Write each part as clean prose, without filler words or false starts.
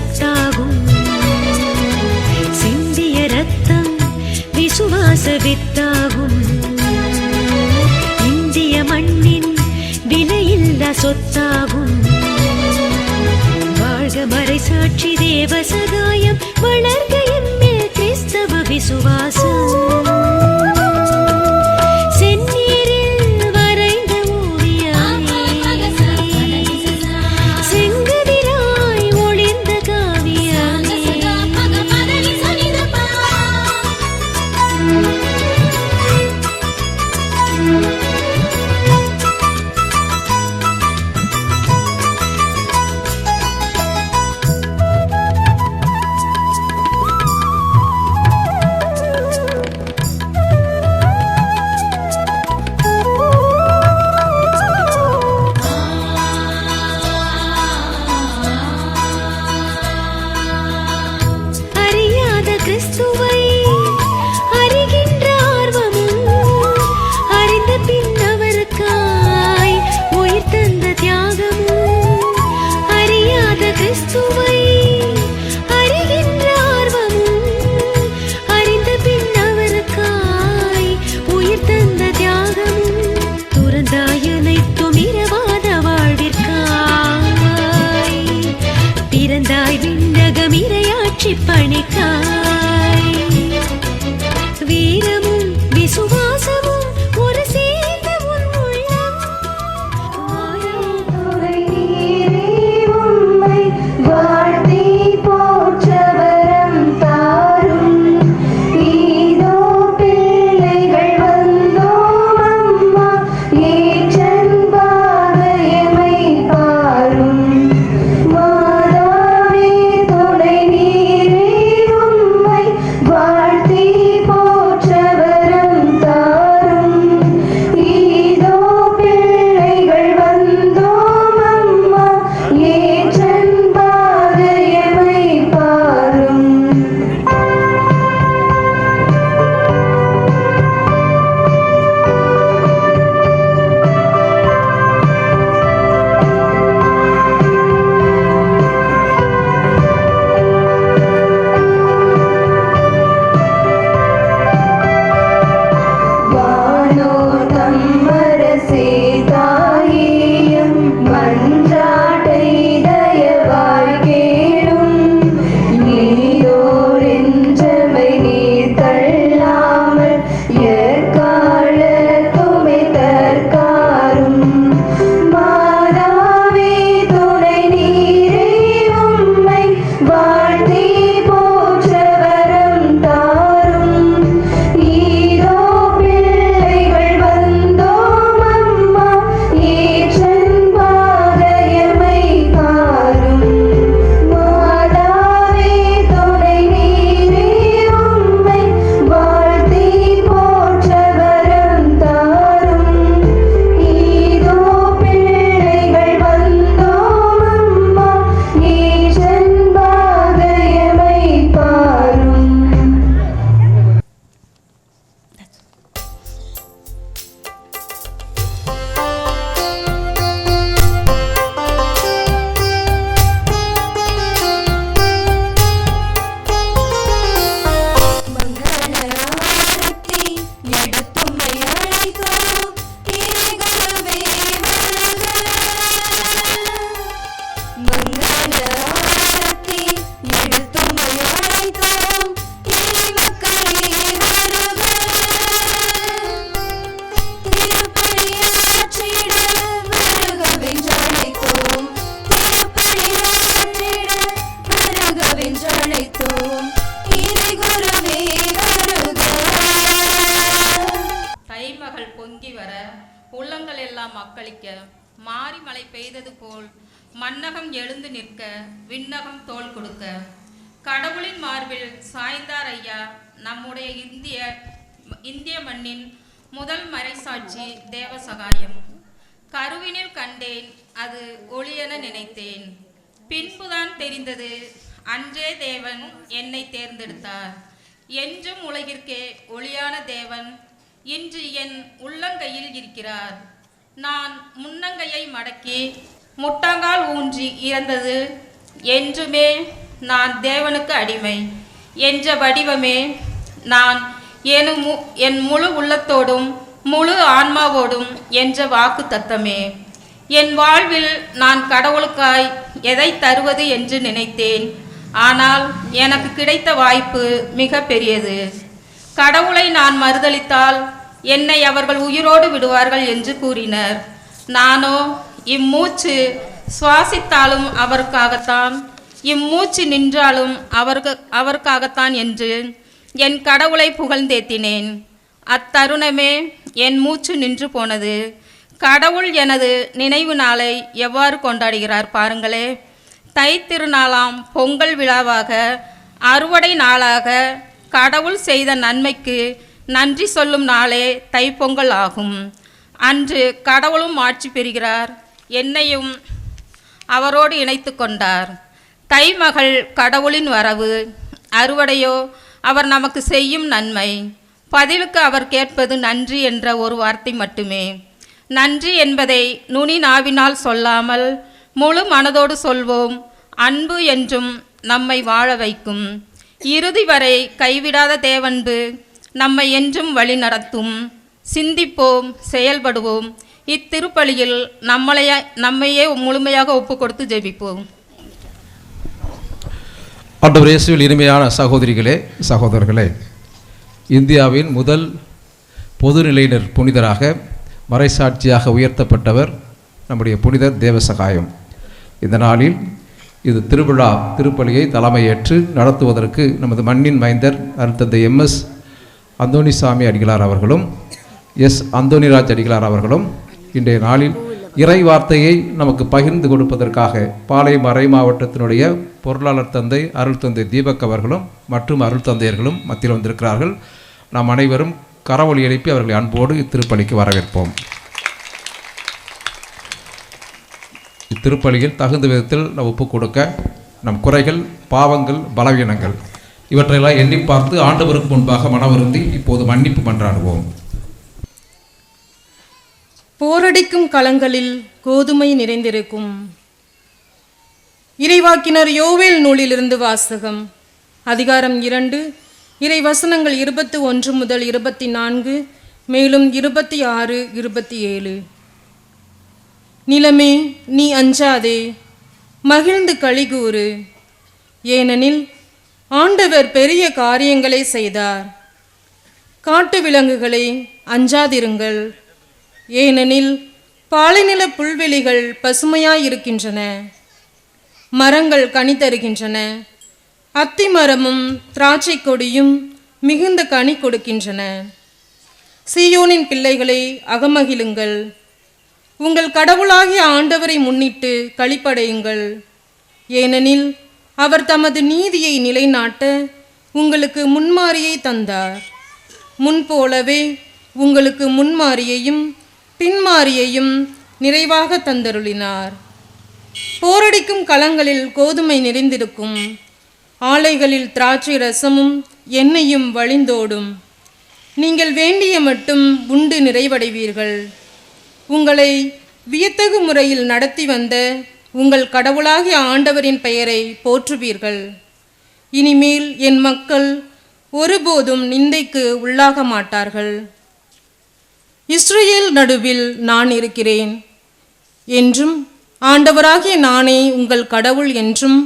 சொத்தாகும். சிந்திய ரத்தம் விசுவாச வித்தாகும். இந்திய மண்ணின் விலையில்லா சொத்தாகும். வாழ்க மறைசாட்சி தேவ சகாயம், வளர்க எம்மேல் கிறிஸ்தவ விசுவாசம். பணிக்காய் வீரமும் விசுவாசமும் ஒரு சேர்ந்த உன் உள்ளம். உம்மை வாழ்த்தி போற்றவரம் தாரும். இதோ பிள்ளைகள் வந்தோம் அம்மா, ஏற்றன்பாக எமை பாரும். மக்களிக்க மாறி மழை பெய்தது போல் மன்னகம் எழுந்து நிற்க விண்ணகம் தோள் கொடுக்க கடவுளின் மார்பில் சாய்ந்தார் ஐயா நம்முடைய இந்திய மண்ணின் முதல் மறைசாட்சி தேவ சகாயம். கருவினில் கண்டேன் அது ஒளியென நினைத்தேன், பின்புதான் தெரிந்தது அன்றே தேவன் என்னை தேர்ந்தெடுத்தார். என்றும் உலகிற்கே ஒளியான தேவன் இன்று என் உள்ளங்கையில் இருக்கிறார். நான் முன்னங்கையை மடக்கி முட்டங்கால் ஊன்றி இறந்தது என்றுமே நான் தேவனுக்கு அடிமை என்ற வடிவமே நான் என் முழு உள்ளத்தோடும் முழு ஆன்மாவோடும் என்ற வாக்கு தத்தமே. என் வாழ்வில் நான் கடவுளுக்காய் எதை தருவது என்று நினைத்தேன். ஆனால் எனக்கு கிடைத்த வாய்ப்பு மிக பெரியது. கடவுளை நான் மறுதலித்தால் என்னை அவர்கள் உயிரோடு விடுவார்கள் என்று கூறினர். நானோ இம்மூச்சு சுவாசித்தாலும் அவருக்காகத்தான், இம்மூச்சு நின்றாலும் அவருக்காகத்தான் என்று என் கடவுளை புகழ்ந்தேத்தினேன். அத்தருணமே என் மூச்சு நின்று போனது. கடவுள் எனது நினைவு நாளை எவ்வாறு கொண்டாடுகிறார் பாருங்களே. தை திருநாளாம் பொங்கல் விழாவாக, அறுவடை நாளாக, கடவுள் செய்த நன்மைக்கு நன்றி சொல்லும் நாளே தைப்பொங்கல் ஆகும். அன்று கடவுளும் ஆட்சி பெறுகிறார், என்னையும் அவரோடு இணைத்து கொண்டார். தைமகள் கடவுளின் வரவு, அறுவடையோ அவர் நமக்கு செய்யும் நன்மை. பதிலுக்கு அவர் கேட்பது நன்றி என்ற ஒரு வார்த்தை மட்டுமே. நன்றி என்பதை நுனி நாவினால் சொல்லாமல் முழு மனதோடு சொல்வோம். அன்பு என்றும் நம்மை வாழ வைக்கும். இறுதி வரை கைவிடாத தேவன்பு நம்மை என்றும் வழி நடத்தும். சிந்திப்போம், செயல்படுவோம். இத்திருப்பலியில் நம்மையே முழுமையாக ஒப்பு கொடுத்து ஜெபிப்போம். ஆண்டவர் இயேசுவில் இனிமையான சகோதரிகளே, சகோதரர்களே, இந்தியாவின் முதல் பொதுநிலையினர் புனிதராக மறைசாட்சியாக உயர்த்தப்பட்டவர் நம்முடைய புனிதர் தேவசகாயம். இந்த நாளில் இது திருப்பலியை தலைமையேற்று நடத்துவதற்கு நமது மண்ணின் மைந்தர் அருட்தந்தை MS அந்தோணிசாமி அடிகளார் அவர்களும் அந்தோணிராஜ் அடிகளார் அவர்களும் இன்றைய நாளில் இறை வார்த்தையை நமக்கு பகிர்ந்து கொடுப்பதற்காக பாளை மறை மாவட்டத்தினுடைய பொருளாளர் தந்தை அருள் தந்தை தீபக் அவர்களும் மற்றும் அருள் தந்தையர்களும் மத்தியில் வந்திருக்கிறார்கள். நாம் அனைவரும் கரவொலி எழுப்பி அவர்களை அன்போடு இத்திருப்பலிக்கு வரவேற்போம். இத்திருப்பலியில் தகுந்த விதத்தில் நாம் ஒப்பு கொடுக்க நம் குறைகள், பாவங்கள், பலவீனங்கள் இவற்றையெல்லாம் எண்ணி பார்த்து ஆண்டவருக்கு முன்பாக மனவருந்தி இப்போது மன்னிப்பு மன்றாடுவோம். போரடிக்கும் களங்களில் கோதுமை நிறைந்திருக்கும். இறைவாக்கினர் யோவேல் நூலிலிருந்து வாசகம். அதிகாரம் 2, இறை வசனங்கள் 21 முதல் 24, மேலும் 26, 27. நிலமே, நீ அஞ்சாதே, மகிழ்ந்து களிகூறு, ஏனெனில் ஆண்டவர் பெரிய காரியங்களை செய்தார். காட்டு விலங்குகளை அஞ்சாதிருங்கள், ஏனெனில் பாலைநில புல்வெளிகள் பசுமையாயிருக்கின்றன, மரங்கள் கனி தருகின்றன, அத்தி மரமும் திராட்சை கொடியும் மிகுந்த கனி கொடுக்கின்றன. சீயோனின் பிள்ளைகளை அகமகிழுங்கள், உங்கள் கடவுளாகிய ஆண்டவரை முன்னிட்டு களிப்படையுங்கள், ஏனெனில் அவர் தமது நீதியை நிலைநாட்ட உங்களுக்கு முன்மாரியை தந்தார். முன்போலவே உங்களுக்கு முன்மாரியையும் பின்மாரியையும் நிறைவாக தந்தருளினார். போரடிக்கும் களங்களில் கோதுமை நிறைந்திருக்கும், ஆலைகளில் திராட்சை ரசமும் எண்ணெயும் வழிந்தோடும். நீங்கள் வேண்டிய மட்டும் உண்டு நிறைவடைவீர்கள். உங்களை வியத்தகு முறையில் நடத்தி வந்த உங்கள் கடவுளாகிய ஆண்டவரின் பெயரை போற்றுவீர்கள். இனிமேல் என் மக்கள் ஒருபோதும் நிந்தைக்கு உள்ளாக மாட்டார்கள். இஸ்ரவேல் நடுவில் நான் இருக்கிறேன் என்றும், ஆண்டவராகிய நானே உங்கள் கடவுள் என்றும்,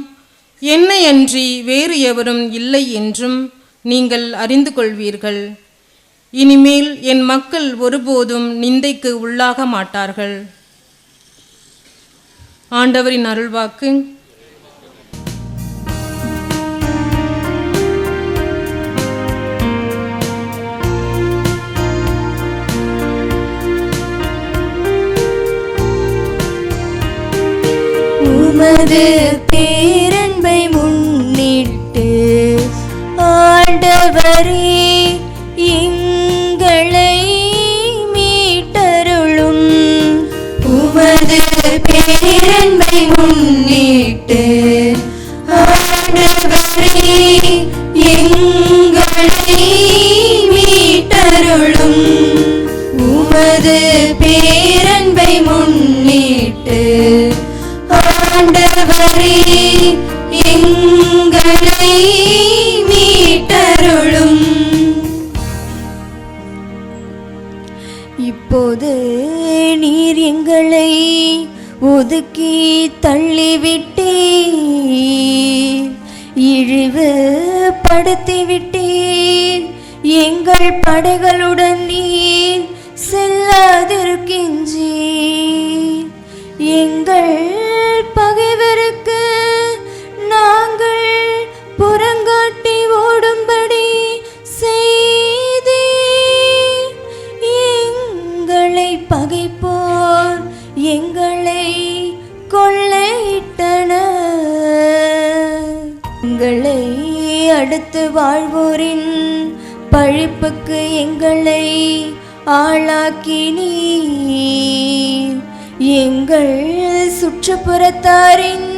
என்னை அன்றி வேறு எவரும் இல்லை என்றும் நீங்கள் அறிந்து கொள்வீர்கள். இனிமேல் என் மக்கள் ஒருபோதும் நிந்தைக்கு உள்ளாக மாட்டார்கள். ஆண்டவரின் அருள்வாக்கு. உமது பேரன்பை முன்னிட்டு ஆண்டவரே எங்களை மீட்டருளும். உமது பேரன்பை முன்னிட்டு ஆண்டவரே எங்களை மீட்டருளும். உமது பேரன்பை முன்னிட்டு ஆண்டவரே எங்களை இப்போது நீர் எங்களை ஒதுக்கி தள்ளிவிட்டீர், இழிவுபடுத்திவிட்டீர். எங்கள் படைகளுடன் நீர் செல்லாதிருக்கின்றீர். எங்கள் பகைவருக்கு நாங்கள் புறங்காட்டி ஓடும்படி செய்தீர். எங்களை பகைப்போர் எங்களை கொள்ளையிட்டனர். எங்களை அடுத்து வாழ்வோரின் பழிப்புக்கு எங்களை ஆளாக்கினீர். எங்கள் சுற்றுப்புறத்தாரின்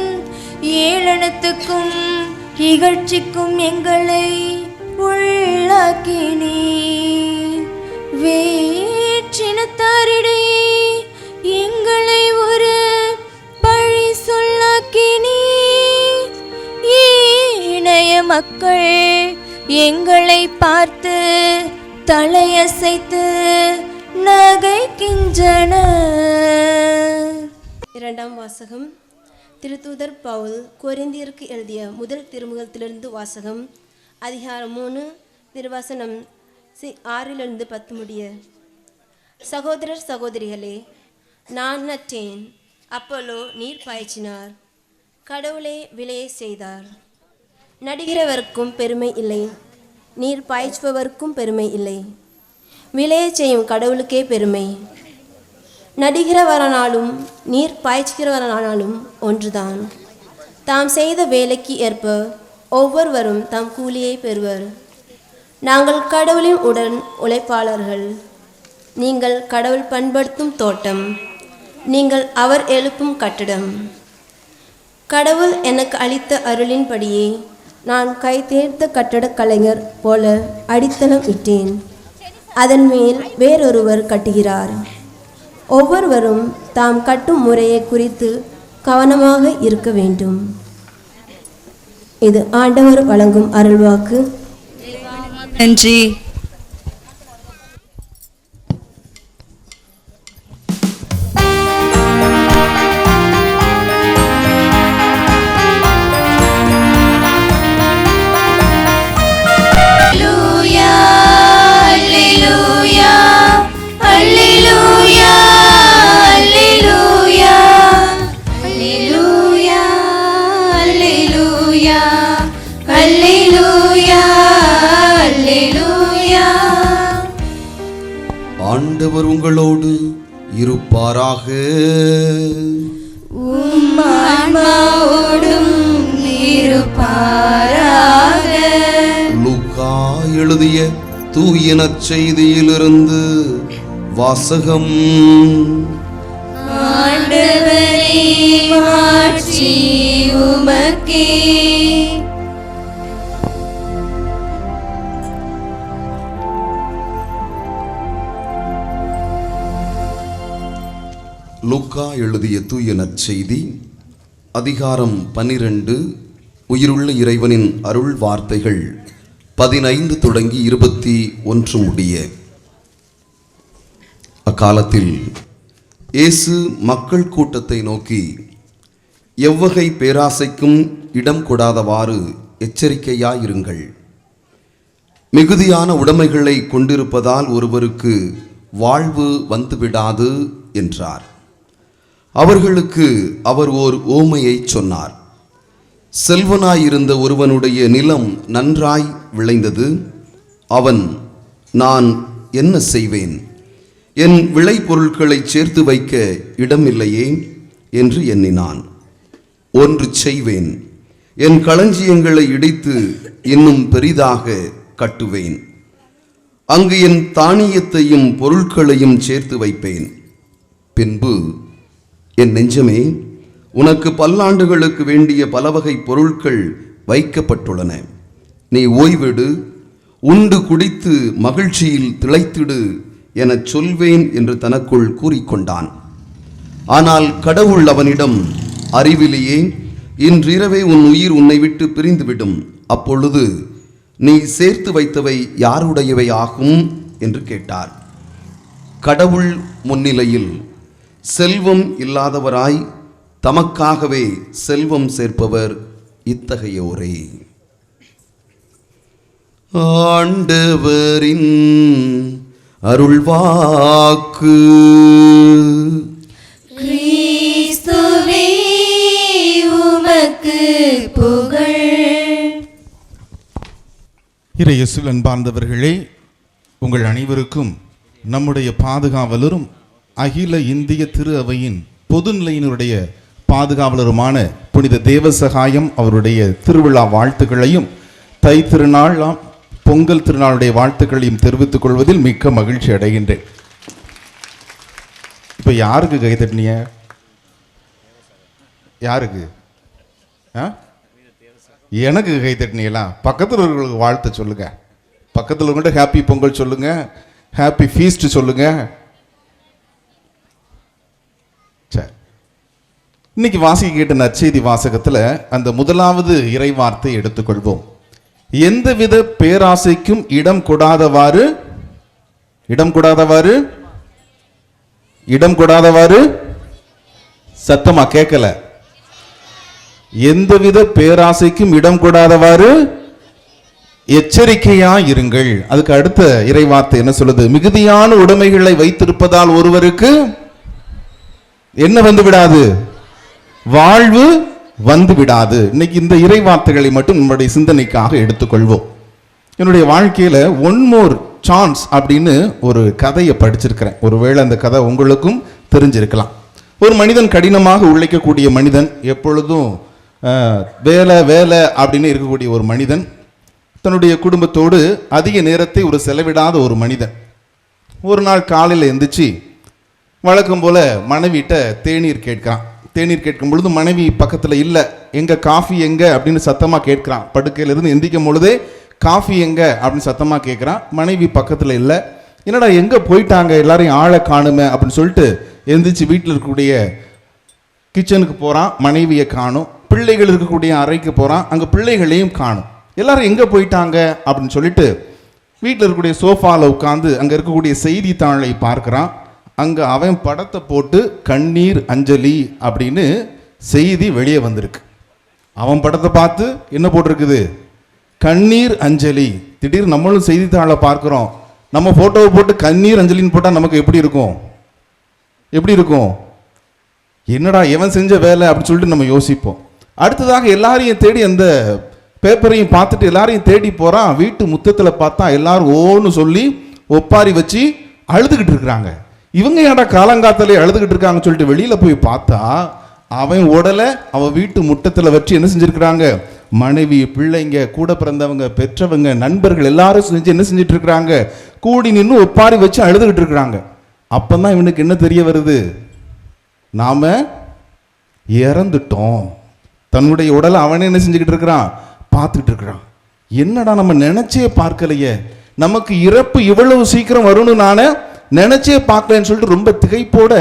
ஏளனத்துக்கும் இகழ்ச்சிக்கும் எங்களை உள்ளாக்கினீர். வேற்றினத்தாரிடையே எங்களை ஒரு பழி சொல்லாக்கினீர். ஏனைய மக்கள் எங்களை பார்த்து தலையசைத்து நகைக்கின்றனர். இரண்டாம் வாசகம். திருத்தூதர் பவுல் கொரிந்தியருக்கு எழுதிய முதல் திருமுகத்திலிருந்து வாசகம். அதிகாரம் 3, திருவசனம் 6 10 முடிய. சகோதரர் சகோதரிகளே, நான் நட்டேன், அப்போலோ நீர் பாய்ச்சினார், கடவுளே விளைய செய்தார். நடுகிறவருக்கும் பெருமை இல்லை, நீர் பாய்ச்சுபவருக்கும் பெருமை இல்லை, விளைய செய்யும் கடவுளுக்கே பெருமை. நடுகிறவரானாலும் நீர் பாய்ச்சுகிறவரானாலும் ஒன்றுதான். தாம் செய்த வேலைக்கு ஏற்ப ஒவ்வொருவரும் தாம் கூலியை பெறுவர். நாங்கள் கடவுளின் உடன் உழைப்பாளர்கள். நீங்கள் கடவுள் பண்படுத்தும் தோட்டம், நீங்கள் அவர் எழுப்பும் கட்டிடம். கடவுள் எனக்கு அளித்த அருளின்படியே நான் கைதேர்ந்த கட்டடக் கலைஞர் போல அடித்தளம் இட்டேன். அதன் மேல் வேறொருவர் கட்டுகிறார். ஒவ்வொருவரும் தாம் கட்டும் முறையை குறித்து கவனமாக இருக்க வேண்டும். இது ஆண்டவர் வழங்கும் அருள்வாக்கு. நன்றி. ஆண்டவர் உங்களோடு இருப்பாராக. உம் ஆன்மாவோடும் இருப்பாராக. லூக்கா எழுதிய தூய நற்செய்தியிலிருந்து வாசகம். ஆண்டவரே, மாட்சி உமக்கே. லூக்கா எழுதிய தூய நற்செய்தி அதிகாரம் 12. உயிருள்ள இறைவனின் அருள் வார்த்தைகள் 15 தொடங்கி 21 முடிய. அக்காலத்தில் இயேசு மக்கள் கூட்டத்தை நோக்கி, எவ்வகை பேராசைக்கும் இடம் கொடாதவாறு எச்சரிக்கையாயிருங்கள். மிகுதியான உடைமைகளை கொண்டிருப்பதால் ஒருவருக்கு வாழ்வு வந்துவிடாது என்றார். அவர்களுக்கு அவர் ஓர் ஓமையை சொன்னார். செல்வனாயிருந்த ஒருவனுடைய நிலம் நன்றாய் விளைந்தது. அவன், நான் என்ன செய்வேன், என் விளைபொருட்களை சேர்த்து வைக்க இடமில்லையே என்று எண்ணினான். ஒன்று செய்வேன், என் களஞ்சியங்களை இடித்து இன்னும் பெரிதாக கட்டுவேன். அங்கு என் தானியத்தையும் பொருட்களையும் சேர்த்து வைப்பேன். பின்பு, என் நெஞ்சமே, உனக்கு பல்லாண்டுகளுக்கு வேண்டிய பலவகை பொருட்கள் வைக்கப்பட்டுள்ளன. நீ ஓய்வெடு, உண்டு குடித்து மகிழ்ச்சியில் திளைத்திடு எனச் சொல்வேன் என்று தனக்குள் கூறிக்கொண்டான். ஆனால் கடவுள் அவனிடம், அறிவிலேயே, இன்றிரவே உன் உயிர் உன்னை விட்டு பிரிந்துவிடும். அப்பொழுது நீ சேர்த்து வைத்தவை யாருடையவை ஆகும் என்று கேட்டார். கடவுள் முன்னிலையில் செல்வம் இல்லாதவராய் தமக்காகவே செல்வம் சேர்ப்பவர் இத்தகையோரே. ஆண்டவரின் அருள்வாக்கு. கிறிஸ்துவே உமக்கு புகழ். இறையேசுவில் அன்பார்ந்தவர்களே, உங்கள் அனைவருக்கும் நம்முடைய பாதுகாவலரும் அகில இந்திய திரு அவையின் பொதுநிலையினருடைய பாதுகாவலருமான புனித தேவசகாயம் அவருடைய திருவிழா வாழ்த்துக்களையும் தை திருநாள் பொங்கல் திருநாளுடைய வாழ்த்துக்களையும் தெரிவித்துக் கொள்வதில் மிக்க மகிழ்ச்சி அடைகின்றேன். இப்போ யாருக்கு கை தட்டினீங்க? யாருக்கு? எனக்கு கை தட்டினீங்களா? பக்கத்தில் இருக்கிறவங்களுக்கு வாழ்த்து சொல்லுங்க. பக்கத்தில் இருக்கவங்கள்ட்ட ஹாப்பி பொங்கல் சொல்லுங்க, ஹாப்பி ஃபீஸ்ட் சொல்லுங்க. சரி, இன்னைக்கு வாசிக்க கேட்ட நற்செய்தி வாசகத்தில் அந்த முதலாவது இறை வார்த்தை எடுத்துக்கொள்வோம். எந்தவித பேராசைக்கும் இடம் கொடாதவாறு சத்தமா கேட்கல. எந்தவித பேராசைக்கும் இடம் கொடாதவாறு எச்சரிக்கையா இருங்கள். அதுக்கு அடுத்த இறைவார்த்தை என்ன சொல்லுது? மிகுதியான உடைமைகளை வைத்திருப்பதால் ஒருவருக்கு என்ன வந்து விடாது? வாழ்வு வந்து விடாது. இன்னைக்கு இந்த இறைவார்த்தைகளை மட்டும் நம்முடைய சிந்தனைக்காக எடுத்துக்கொள்வோம். என்னுடைய வாழ்க்கையில ஒன் மோர் சான்ஸ் அப்படின்னு ஒரு கதையை படிச்சிருக்கிறேன். ஒருவேளை அந்த கதை உங்களுக்கும் தெரிஞ்சிருக்கலாம். ஒரு மனிதன் கடினமாக உழைக்கக்கூடிய மனிதன், எப்பொழுதும் வேலை வேலை அப்படின்னு இருக்கக்கூடிய ஒரு மனிதன், தன்னுடைய குடும்பத்தோடு அதிக நேரத்தை ஒரு செலவிடாத ஒரு மனிதன். ஒரு நாள் காலையில் எந்திரிச்சு வழக்கம் போல மனைவிட்ட தேநீர் கேட்கிறான். தேநீர் கேட்கும் பொழுது மனைவி பக்கத்தில் இல்லை. எங்க காஃபி எங்க அப்படின்னு சத்தமாக கேட்கிறான். படுக்கையிலிருந்து எந்திரிக்கும் பொழுதே காஃபி எங்க அப்படின்னு சத்தமாக கேட்குறான். மனைவி பக்கத்தில் இல்லை. என்னடா எங்கே போயிட்டாங்க, எல்லாரையும் ஆளை காணுமே அப்படின்னு சொல்லிட்டு எந்திரிச்சு வீட்டில் இருக்கக்கூடிய கிச்சனுக்கு போகிறான். மனைவியை காணும். பிள்ளைகள் இருக்கக்கூடிய அறைக்கு போகிறான். அங்கே பிள்ளைகளையும் காணும். எல்லாரும் எங்கே போயிட்டாங்க அப்படின்னு சொல்லிட்டு வீட்டில் இருக்கக்கூடிய சோஃபாவில் உட்காந்து அங்கே இருக்கக்கூடிய செய்தித்தாளை பார்க்குறான். அங்கே அவன் படத்தை போட்டு கண்ணீர் அஞ்சலி அப்படின்னு செய்தி வெளியே வந்திருக்கு. அவன் படத்தை பார்த்து என்ன போட்டிருக்குது? கண்ணீர் அஞ்சலி. திடீர்னு நம்மளும் செய்தித்தாளை பார்க்குறோம். நம்ம ஃபோட்டோவை போட்டு கண்ணீர் அஞ்சலின்னு போட்டால் நமக்கு எப்படி இருக்கும்? என்னடா எவன் செஞ்ச வேலை அப்படின்னு சொல்லிட்டு நம்ம யோசிப்போம். அடுத்ததாக எல்லாரையும் தேடி அந்த பேப்பரையும் பார்த்துட்டு எல்லாரையும் தேடி போகிறான். வீட்டு முத்தத்தில் பார்த்தா எல்லாரும் ஓன்னு சொல்லி ஒப்பாரி வச்சு அழுதுகிட்டு இருக்கிறாங்க. இவங்க ஏன்டா காலங்காத்தாலே அழுதுகிட்டு இருக்காங்கன்னு சொல்லிட்டு வெளியில் போய் பார்த்தா அவன் உடலை அவன் வீட்டு முட்டத்தில் வச்சு என்ன செஞ்சுருக்கிறாங்க? மனைவி, பிள்ளைங்க, கூட பிறந்தவங்க, பெற்றவங்க, நண்பர்கள் எல்லாரும் செஞ்சு என்ன செஞ்சுட்டு இருக்கிறாங்க? கூடி நின்று ஒப்பாரி வச்சு அழுதுகிட்டு இருக்கிறாங்க. அப்போதான் இவனுக்கு என்ன தெரிய வருது? நாம இறந்துட்டோம். தன்னுடைய உடலை அவனே என்ன செஞ்சுக்கிட்டு இருக்கிறான்? பார்த்துக்கிட்டு இருக்கிறான். என்னடா நம்ம நினைச்சே பார்க்கலையே, நமக்கு இறப்பு இவ்வளவு சீக்கிரம் வரும்னு நான் நினைச்சே பார்க்கலன்னு சொல்லிட்டு ரொம்ப திகைப்போட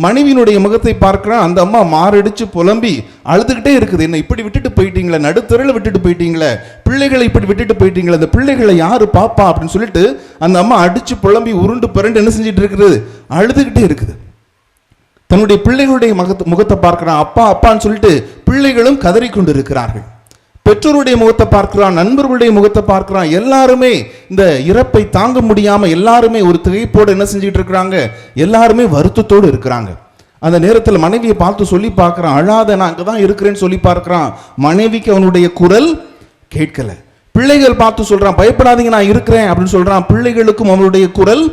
மனைவியினுடைய முகத்தை பார்க்கிறான். அந்த அம்மா மாரடிச்சு புலம்பி அழுதுகிட்டே இருக்குது. என்ன இப்படி விட்டுட்டு போயிட்டீங்களே, நடுத்தரையில் விட்டுட்டு போயிட்டீங்களே, பிள்ளைகளை இப்படி விட்டுட்டு போயிட்டீங்களே, அந்த பிள்ளைகளை யாரு பாப்பா அப்படின்னு சொல்லிட்டு அந்த அம்மா அடிச்சு புலம்பி உருண்டு பிறண்டு என்ன செஞ்சுட்டு இருக்குது? அழுதுகிட்டே இருக்குது. தன்னுடைய பிள்ளைகளுடைய முகத்தை பார்க்கிறான். அப்பா அப்பான்னு சொல்லிட்டு பிள்ளைகளும் கதறிக்கொண்டு இருக்கிறார்கள். பெற்றோருடைய முகத்தை பார்க்கிறான், நண்பர்களுடைய முகத்தை பார்க்கிறான். எல்லாருமே இந்த இறப்பை தாங்க முடியாம எல்லாருமே ஒரு திகைப்போடு என்ன செஞ்சுட்டு இருக்கிறாங்க? எல்லாருமே வருத்தத்தோடு இருக்கிறாங்க. அந்த நேரத்தில் மனைவியை பார்த்து சொல்லி பார்க்கிறான், அழாத, நான் அங்கதான் இருக்கிறேன்னு சொல்லி பார்க்கிறான். மனைவிக்கு அவனுடைய குரல் கேட்கல. பிள்ளைகள் பார்த்து சொல்றான், பயப்படாதீங்க நான் இருக்கிறேன் அப்படின்னு சொல்றான். பிள்ளைகளுக்கும் அவனுடைய குரல்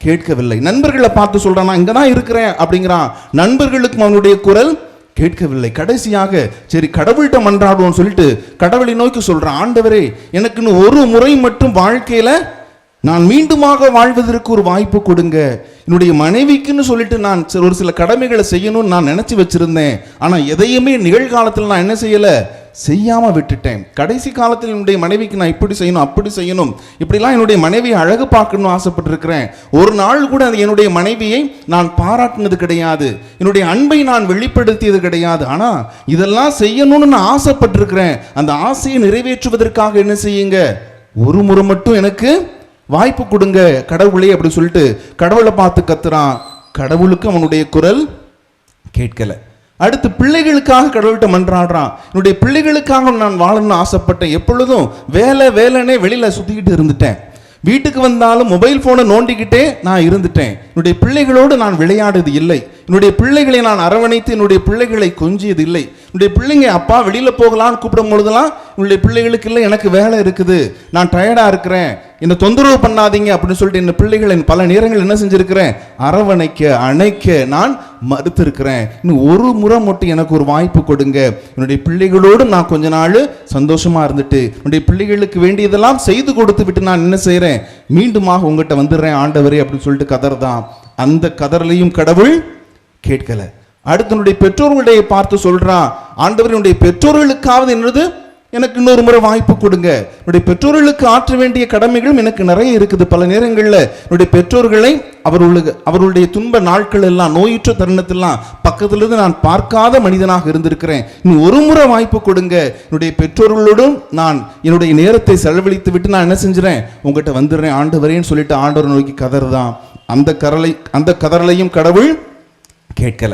கேட்கவில்லை. நண்பர்களை பார்த்து சொல்றான், நான் இங்கதான் இருக்கிறேன் அப்படிங்கிறான். நண்பர்களுக்கும் அவனுடைய குரல் கேட்கவில்லை. கடைசியாக சரி கடவுள்கிட்ட மன்றாடுவோம்னு சொல்லிட்டு கடவுளை நோக்கி சொல்றான், ஆண்டவரே எனக்குன்னு ஒரு முறை மட்டும் வாழ்க்கையில நான் மீண்டுமாக வாழ்வதற்கு ஒரு வாய்ப்பு கொடுங்க. என்னுடைய மனைவிக்குன்னு சொல்லிட்டு நான் ஒரு சில கடமைகளை செய்யணும்னு நான் நினைச்சு வச்சிருந்தேன். ஆனா எதையுமே நிகழ்காலத்தில் நான் என்ன செய்யல, செய்யாம விட்டுட்டேன். கடைசி காலத்தில் என்னுடைய மனைவிக்கு நான் இப்படி செய்யணும் அப்படி செய்யணும், இப்படிலாம் என்னுடைய மனைவியை அழகு பார்க்கணும்னு ஆசைப்பட்டிருக்கிறேன். ஒரு நாள் கூட என்னுடைய மனைவியை நான் பாராட்டினது கிடையாது, என்னுடைய அன்பை நான் வெளிப்படுத்தியது கிடையாது. ஆனா இதெல்லாம் செய்யணும்னு நான் ஆசைப்பட்டிருக்கிறேன். அந்த ஆசையை நிறைவேற்றுவதற்காக என்ன செய்யுங்க, ஒரு முறை மட்டும் எனக்கு வாய்ப்பு கொடுங்க கடவுளே அப்படி சொல்லிட்டு கடவுளை பார்த்து கத்துறான். கடவுளுக்கு அவனுடைய குரல் கேட்கல. அடுத்து பிள்ளைகளுக்காக கடவுள்கிட்ட மன்றாடுறான். என்னுடைய பிள்ளைகளுக்காக நான் வாழணும்னு ஆசைப்பட்டேன். எப்பொழுதும் வேலைன்னே வெளியில சுத்திக்கிட்டு இருந்துட்டேன். வீட்டுக்கு வந்தாலும் மொபைல் போனை நோண்டிக்கிட்டே நான் இருந்துட்டேன். என்னுடைய பிள்ளைகளோடு நான் விளையாடுறது இல்லை. என்னுடைய பிள்ளைகளை நான் அரவணைத்து என்னுடைய பிள்ளைகளை கொஞ்சியது இல்லை. என்னுடைய பிள்ளைங்க அப்பா வெளியில போகலான்னு கூப்பிடும் பொழுதுலாம் என்னுடைய பிள்ளைகளுக்கு இல்லை, எனக்கு வேலை இருக்குது, நான் டயர்டா இருக்கிறேன், என்னை தொந்தரவு பண்ணாதீங்க அப்படின்னு சொல்லிட்டு என் பிள்ளைகளை பல நேரங்கள் என்ன செஞ்சிருக்கிறேன், அரவணைக்க அணைக்க நான் மறுத்திருக்கிறேன். இன்னும் ஒரு முறை மட்டும் எனக்கு ஒரு வாய்ப்பு கொடுங்க, என்னுடைய பிள்ளைகளோடு நான் கொஞ்ச நாள் சந்தோஷமா இருந்துட்டு என்னுடைய பிள்ளைகளுக்கு வேண்டியதெல்லாம் செய்து கொடுத்து விட்டு நான் என்ன செய்யறேன், மீண்டுமாக உங்ககிட்ட வந்துடுறேன் ஆண்டவரே அப்படின்னு சொல்லிட்டு கதறதான். அந்த கதறலையும் கடவுள் கேட்கல. அடுத்து என்னுடைய பெற்றோர்களுடைய பார்த்து சொல்றான், ஆண்டவருடைய பெற்றோர்களுக்காவது என்னது எனக்கு இன்னொரு முறை வாய்ப்பு கொடுங்க. என்னுடைய பெற்றோர்களுக்கு ஆற்ற வேண்டிய கடமைகளும் எனக்கு நிறைய இருக்குது. பல நேரங்களில் என்னுடைய பெற்றோர்களை அவர்களுடைய துன்ப நாட்கள் எல்லாம், நோயுற்ற தருணத்தெல்லாம் பக்கத்திலிருந்து நான் பார்க்காத மனிதனாக இருந்திருக்கிறேன். இன்னும் ஒரு முறை வாய்ப்பு கொடுங்க. என்னுடைய பெற்றோர்களோடும் நான் என்னுடைய நேரத்தை செலவழித்து விட்டு நான் என்ன செஞ்சுறேன், உங்ககிட்ட வந்துடுறேன் ஆண்டவரேன்னு சொல்லிட்டு ஆண்டவர் நோக்கி கதறுதான். அந்த கதறலையும் கடவுள் கேட்கல.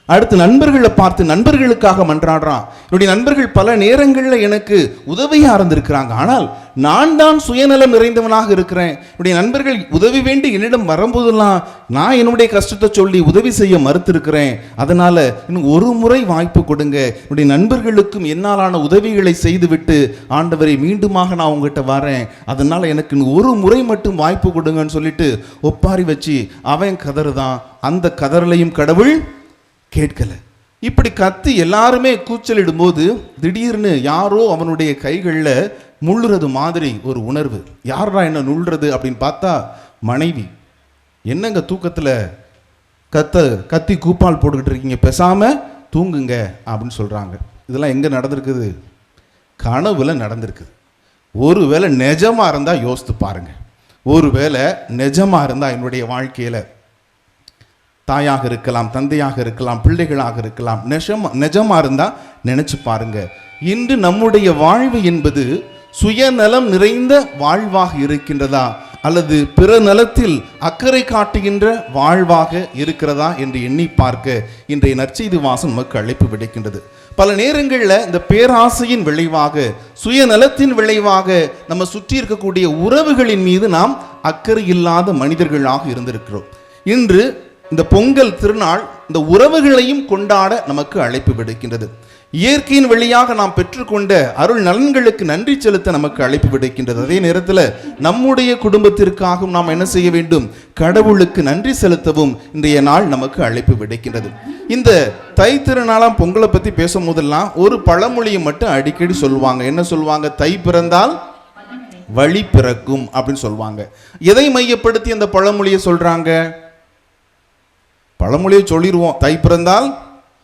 அடுத்து நண்பர்களை பார்த்து நண்பர்களுக்காக மன்றாடுறான். என்னுடைய நண்பர்கள் பல நேரங்களில் எனக்கு உதவியா இருந்திருக்கிறாங்க, ஆனால் நான் தான் சுயநலம் நிறைந்தவனாக இருக்கிறேன். என்னுடைய நண்பர்கள் உதவி வேண்டி என்னிடம் வரும்போதெல்லாம் நான் என்னுடைய கஷ்டத்தை சொல்லி உதவி செய்ய மறுத்திருக்கிறேன். அதனால இன்னும் ஒரு முறை வாய்ப்பு கொடுங்க. என்னுடைய நண்பர்களுக்கும் என்னாலான உதவிகளை செய்துவிட்டு ஆண்டவரை மீண்டுமாக நான் உங்ககிட்ட வரேன், அதனால எனக்கு இன்னும் ஒரு முறை மட்டும் வாய்ப்பு கொடுங்கன்னு சொல்லிட்டு ஒப்பாரி வச்சு அவன் கதறுதான். அந்த கதறலையும் கடவுள் கேட்கல. இப்படி கத்தி எல்லாருமே கூச்சலிடும் போது திடீர்னு யாரோ அவனுடைய கைகளில் முள்ளுறது மாதிரி ஒரு உணர்வு. யாரா என்ன நுள்ளுறது அப்படின்னு பார்த்தா மனைவி. என்னங்க தூக்கத்தில் கத்தி கூப்பால் போட்டுக்கிட்டு இருக்கீங்க, பேசாம தூங்குங்க அப்படின்னு சொல்றாங்க. இதெல்லாம் எங்க நடந்திருக்குது? கனவுல நடந்திருக்குது. ஒருவேளை நிஜமா இருந்தா யோசித்து பாருங்க. ஒருவேளை நிஜமா இருந்தா என்னுடைய வாழ்க்கையில தாயாக இருக்கலாம், தந்தையாக இருக்கலாம், பிள்ளைகளாக இருக்கலாம், நிஜமா இருந்தா நினைச்சு பாருங்க. இன்று நம்முடைய வாழ்வு என்பது சுயநலம் நிறைந்த வாழ்வாக இருக்கின்றதா அல்லது பிற நலத்தில் அக்கறை காட்டுகின்ற வாழ்வாக இருக்கிறதா என்று எண்ணி பார்க்க இன்றைய நற்செய்தி வாசம் நமக்கு அழைப்பு விடுக்கின்றது. பல நேரங்களில் இந்த பேராசையின் விளைவாக, சுயநலத்தின் விளைவாக நம்ம சுற்றி இருக்கக்கூடிய உறவுகளின் மீது நாம் அக்கறை இல்லாத மனிதர்களாக இருந்திருக்கிறோம். இன்று இந்த பொங்கல் திருநாள் இந்த உறவுகளையும் கொண்டாட நமக்கு அழைப்பு விடுக்கின்றது. இயற்கையின் வழியாக நாம் பெற்றுக்கொண்ட அருள் நலன்களுக்கு நன்றி செலுத்த நமக்கு அழைப்பு விடுக்கின்றது. அதே நேரத்தில் நம்முடைய குடும்பத்திற்காகவும் நாம் என்ன செய்ய வேண்டும், கடவுளுக்கு நன்றி செலுத்தவும் இன்றைய நாள் நமக்கு அழைப்பு விடுக்கின்றது. இந்த தை திருநாளாம் பொங்கலை பற்றி பேசும் போதெல்லாம் ஒரு பழமொழியை மட்டும் அடிக்கடி சொல்லுவாங்க. என்ன சொல்லுவாங்க? தை பிறந்தால் வழி பிறக்கும் அப்படின்னு சொல்லுவாங்க. எதை மையப்படுத்தி அந்த பழமொழியை சொல்றாங்க? பழமொழியை சொல்லிடுவோம், தை பிறந்தால்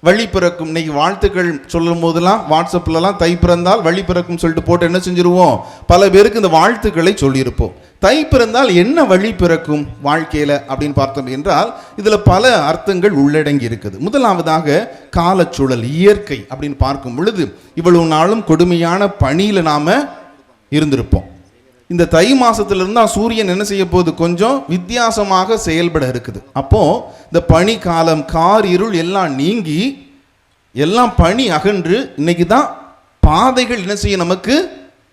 வழி பிறக்கும். இன்னைக்கு வாழ்த்துக்கள் சொல்லும் போதெல்லாம் வாட்ஸ்அப்லலாம் தை பிறந்தால் வழி பிறக்கும் சொல்லிட்டு போட்டு என்ன செஞ்சிருவோம், பல பேருக்கு இந்த வாழ்த்துக்களை சொல்லியிருப்போம். தை பிறந்தால் என்ன வழி பிறக்கும் வாழ்க்கையில அப்படின்னு பார்த்தோம் என்றால் இதுல பல அர்த்தங்கள் உள்ளடங்கி இருக்குது. முதலாவதாக காலச்சூழல், இயற்கை அப்படின்னு பார்க்கும் பொழுது இவ்வளவு நாளும் கொடுமையான பனியில நாம இருந்திருப்போம். இந்த தை மாசத்துல இருந்தா சூரியன் என்ன செய்ய போகுது, கொஞ்சம் வித்தியாசமாக செயல்பட இருக்குது. அப்போ இந்த பனி காலம், கார் இருள் எல்லாம் நீங்கி எல்லாம் பனி அகன்று இன்னைக்கு தான் பாதைகள் என்ன செய்ய நமக்கு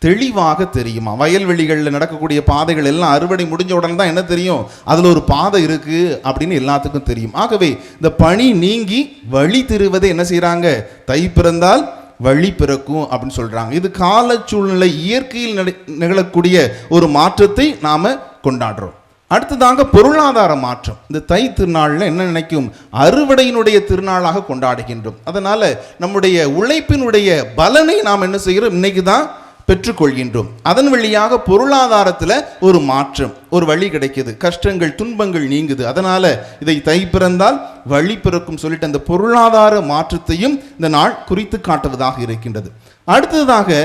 தெளிவாக தெரியுமா. வயல்வெளிகளில் நடக்கக்கூடிய பாதைகள் எல்லாம் அறுவடை முடிஞ்ச உடனே தான் என்ன தெரியும், அதுல ஒரு பாதை இருக்கு அப்படின்னு எல்லாத்துக்கும் தெரியும். ஆகவே இந்த பனி நீங்கி வழி திருவதை என்ன செய்யறாங்க, தை பிறந்தால் வழி பிறக்கும் அப்படின்னு சொல்றாங்க. இது கால சூழ்நிலை, இயற்கையில் நிகழக்கூடிய ஒரு மாற்றத்தை நாம கொண்டாடுறோம். அடுத்ததாக பொருளாதார மாற்றம். இந்த தை திருநாள்ல என்ன நினைக்கும், அறுவடையினுடைய திருநாளாக கொண்டாடுகின்றோம். அதனால நம்முடைய உழைப்பினுடைய பலனை நாம் என்ன செய்கிறோம், இன்னைக்கு தான் பெற்றுக்கொள்கின்றோம். அதன் வழியாக பொருளாதாரத்தில் ஒரு மாற்றம், ஒரு வழி கிடைக்குது, கஷ்டங்கள் துன்பங்கள் நீங்குது. அதனால இதை தை பிறந்தால் வழி பிறக்கும் சொல்லிட்டு அந்த பொருளாதார மாற்றத்தையும் இந்த நாள் குறித்து காட்டுவதாக இருக்கின்றது. அடுத்ததாக